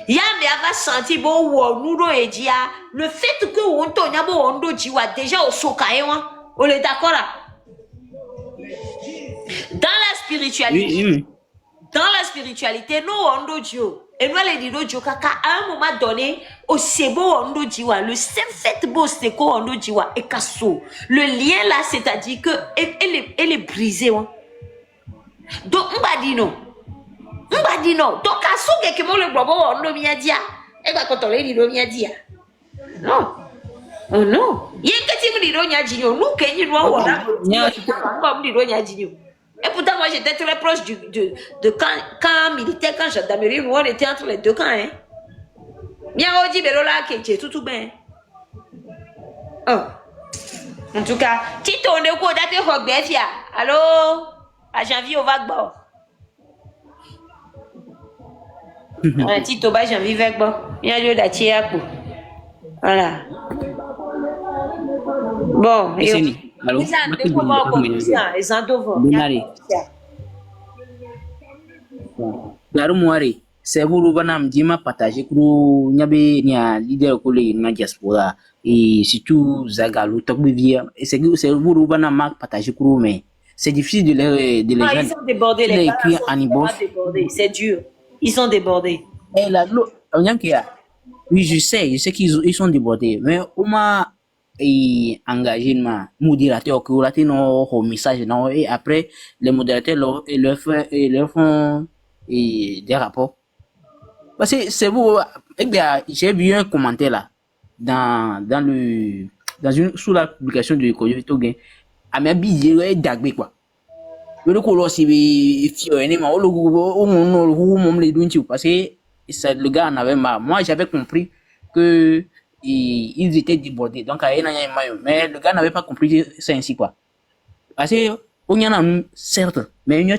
Ya me ava senti bon on nous a dit le fait que on tonya bon on do jiwa déjà au sokae wa. On est d'accord là. Dans la spiritualité. Oui. Dans la spiritualité, nous on do Dieu. Et nous les disons Dieu kaka à un moment donné, au sebo on do jiwa, le seul fait beau c'est qu'on on do jiwa et kasso. Le lien là, c'est-à-dire que elle est brisée. Hein. Donc on va dire non. Donc kasso que moi le bobo on do bien dire. Et bah quand on les dit bien dire. Non. Oh non. Il y a que tu me dis non nya jinyo, nous que ni doit voilà. Nya comme dit non nya jinyo. Et pourtant, moi, j'étais très proche de camp militaire, quand gendarmerie, nous, on était entre les deux camps, hein. Bien, on dit, mais là, que tout bien. Oh. En tout cas, Tito, on est au cours d'être Rogbefia. Allô? À janvier, au vague-bord. Tito, bah, janvier, vague-bord. Il y a lieu d'attirer à coup. Voilà. Bon, et alors c'est vous banam dima partager pour nyabe nya leader ko le na diaspora et surtout zagalu tok bivia et c'est vous banam partager pour mais c'est difficile de les ils sont débordés les écrits en c'est dur ils sont débordés et Oui, je sais qu'ils sont débordés, mais on m'a engagé un modérateur qui a nos messages, non, et après, les modérateurs leur font des rapports. Parce que c'est vous, eh bien, j'ai vu un commentaire là, sous la publication de Koyo Vito Gain, à mes billets d'agbe quoi. Le coup là, c'est parce que le gars en avait marre. Moi, j'avais compris que ils étaient débordés. Donc, mais le gars n'avait pas compris ça ainsi quoi. Parce que on y en a certes, mais il y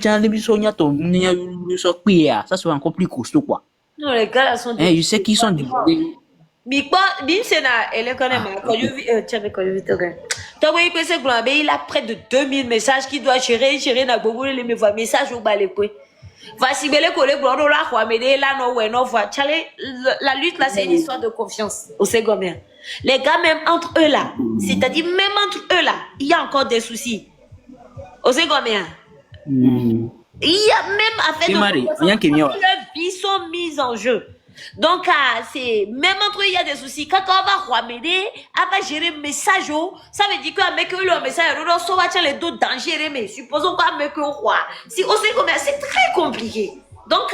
a ça soit encore plus costaud quoi. Non, les gars là sont Hein, je sais qu'ils sont débordés. Mais quoi, elle est quand même, il a près de 2000 messages qu'il doit gérer, na bobo les messages au bas les points. Voici les collègues, la lutte là, c'est une histoire de confiance au Ségomien. Les gars, même entre eux là, c'est-à-dire même entre eux là, il y a encore des soucis. Au Ségomien. Il y a même affaire de leurs vies sont mises en jeu. Donc, c'est même entre eux, il y a des soucis. Quand on va ramener, on va gérer message, ça veut dire qu'un mec, le message, on va les deux dangers, mais supposons qu'un mec, on roi. Si on sait comment, c'est très compliqué. Donc,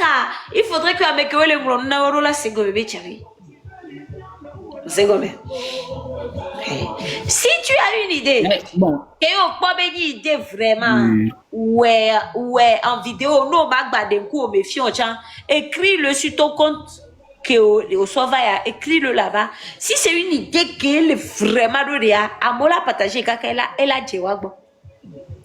il faudrait qu'un mec, le monde, là, c'est gommé, c'est gommé. Si tu as une idée, bon. et on peut une idée vraiment, ouais, en vidéo, non, coup, écris-le sur ton compte, que au Sovaya, écris-le là-bas. Si c'est une idée qu'elle est vraiment à moi partager, elle a dit,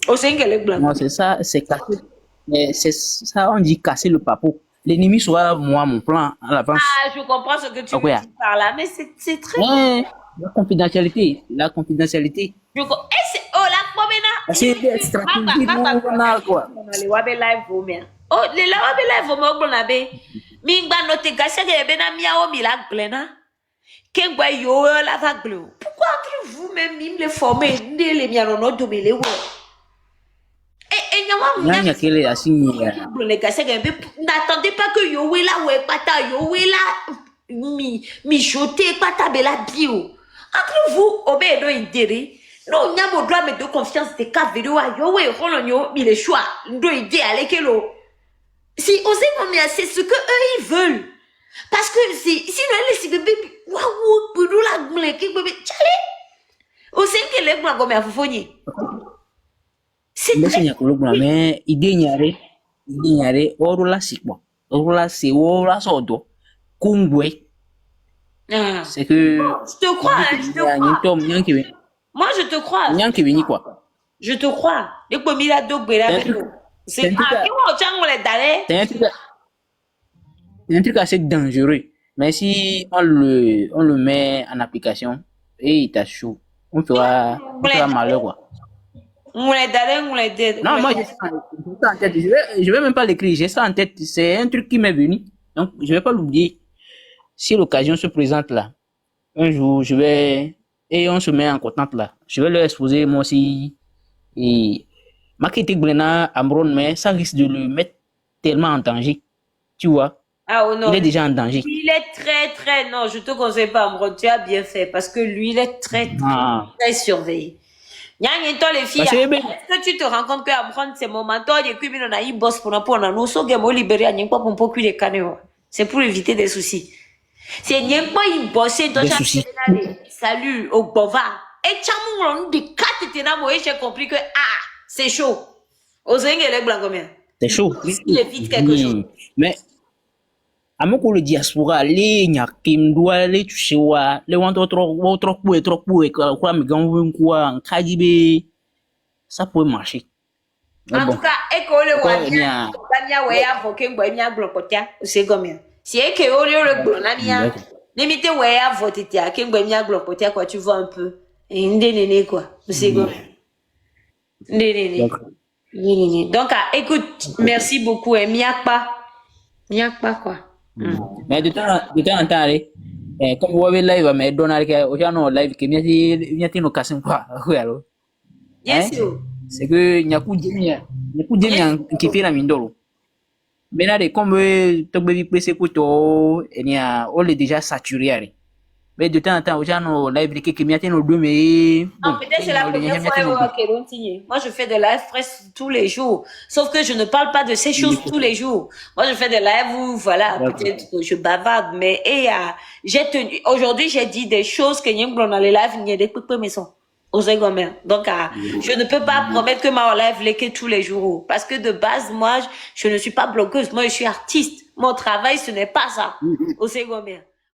au Sénégal, blanc. Non, c'est ça, c'est casser. Mais c'est ça, on dit casser le papeau. L'ennemi soit moi, mon plan à l'avance. Ah, je comprends ce que tu veux dire par là, mais c'est très. Ouais, la confidentialité. Je comprends. Et c'est, oh, la promena. C'est des stratégies, quoi. Les wabe live, vous, bien. Oh, les wabe live, vous, m'en Mingba note gasa que bena mia o milagre plena. Kengwa yo la vague. Pourquoi entre vous même les former les mia no domele wo? N'attendez pas que yo we la we pata yo we la mi joté pata bela bio. Entre vous obé do idée. Non, n'y a pas droit mais de confiance de cas vidéo yo we rolonyo mi le choix ndo idée avec lo. Si osez combien c'est ce que eux ils veulent. Parce que sinon les bébés waouh pour nous la glé qui bébé chale. Osez que les blancs comme afofoni. C'est mais idée nyare orula sikwa. Orula c'est orula sodo. Kungwe. C'est que je te crois, Moi je te crois. Je te crois. Les pomila do c'est un truc assez dangereux. Mais si on le met en application, et il t'a chaud, on fera malheur, quoi. Non, moi, j'ai ça en tête. Je vais même pas l'écrire, j'ai ça en tête. C'est un truc qui m'est venu. Donc, je vais pas l'oublier. Si l'occasion se présente là, un jour, et on se met en contact là, je vais leur exposer, moi aussi, et marketing Brena Amron, mais ça risque de le mettre tellement en danger. Tu vois? Ah, oh non. Il est déjà en danger. Il est très, non, je te conseille pas, Amron, tu as bien fait, parce que lui, il est très surveillé. Est-ce que tu te rends compte que Amron, c'est mon mentor, et puis on a eu boss pour nous, so game libéré, il n'y a pas pour beaucoup de canaux. C'est pour éviter des soucis. C'est il n'y a pas une bosse, donc salut, au bova. Et Chamou, des 4 ténèbres, j'ai compris que, c'est chaud. Osez les blancs combien? C'est chaud. Il évite quelque chose. Mais, à mon coup, le diaspora, les Nyakim doit les toucher, les want trop peu, quoi, mais quand quoi, en Kadibé, ça peut marcher. En tout cas, école, le Wanya, Waya, Voking, Boynia, Blocotia, c'est combien? Si école, le Blonamia, limité Waya, Votitia, King Boynia, Blocotia, quoi, tu vois un peu. Et une quoi, c'est combien? Donc, écoute, merci beaucoup. Et Miakpa, quoi. Mais de temps en temps, comme vous avez live, mais Donald, au live, qui vient de nous casser quoi. Yes, c'est que Nyaku Demi qui fait la mindolo. Maintenant, comme Togbevi PC Kuto, on est déjà saturé. Mais de temps en temps, aux gens, on live qui m'y attendent au deux, mais. Non, peut-être c'est la première fois que moi je fais des lives presque tous les jours. Sauf que je ne parle pas de ces choses tous les jours. Moi je fais des lives où, voilà, peut-être que je bavarde, mais j'ai tenu, aujourd'hui j'ai dit des choses que n'y dans les lives, il y a des coups de maison. Donc, je ne peux pas promettre que ma live l'est tous les jours. Parce que de base, moi, je ne suis pas blogueuse. Moi, je suis artiste. Mon travail, ce n'est pas ça. Au secondaire.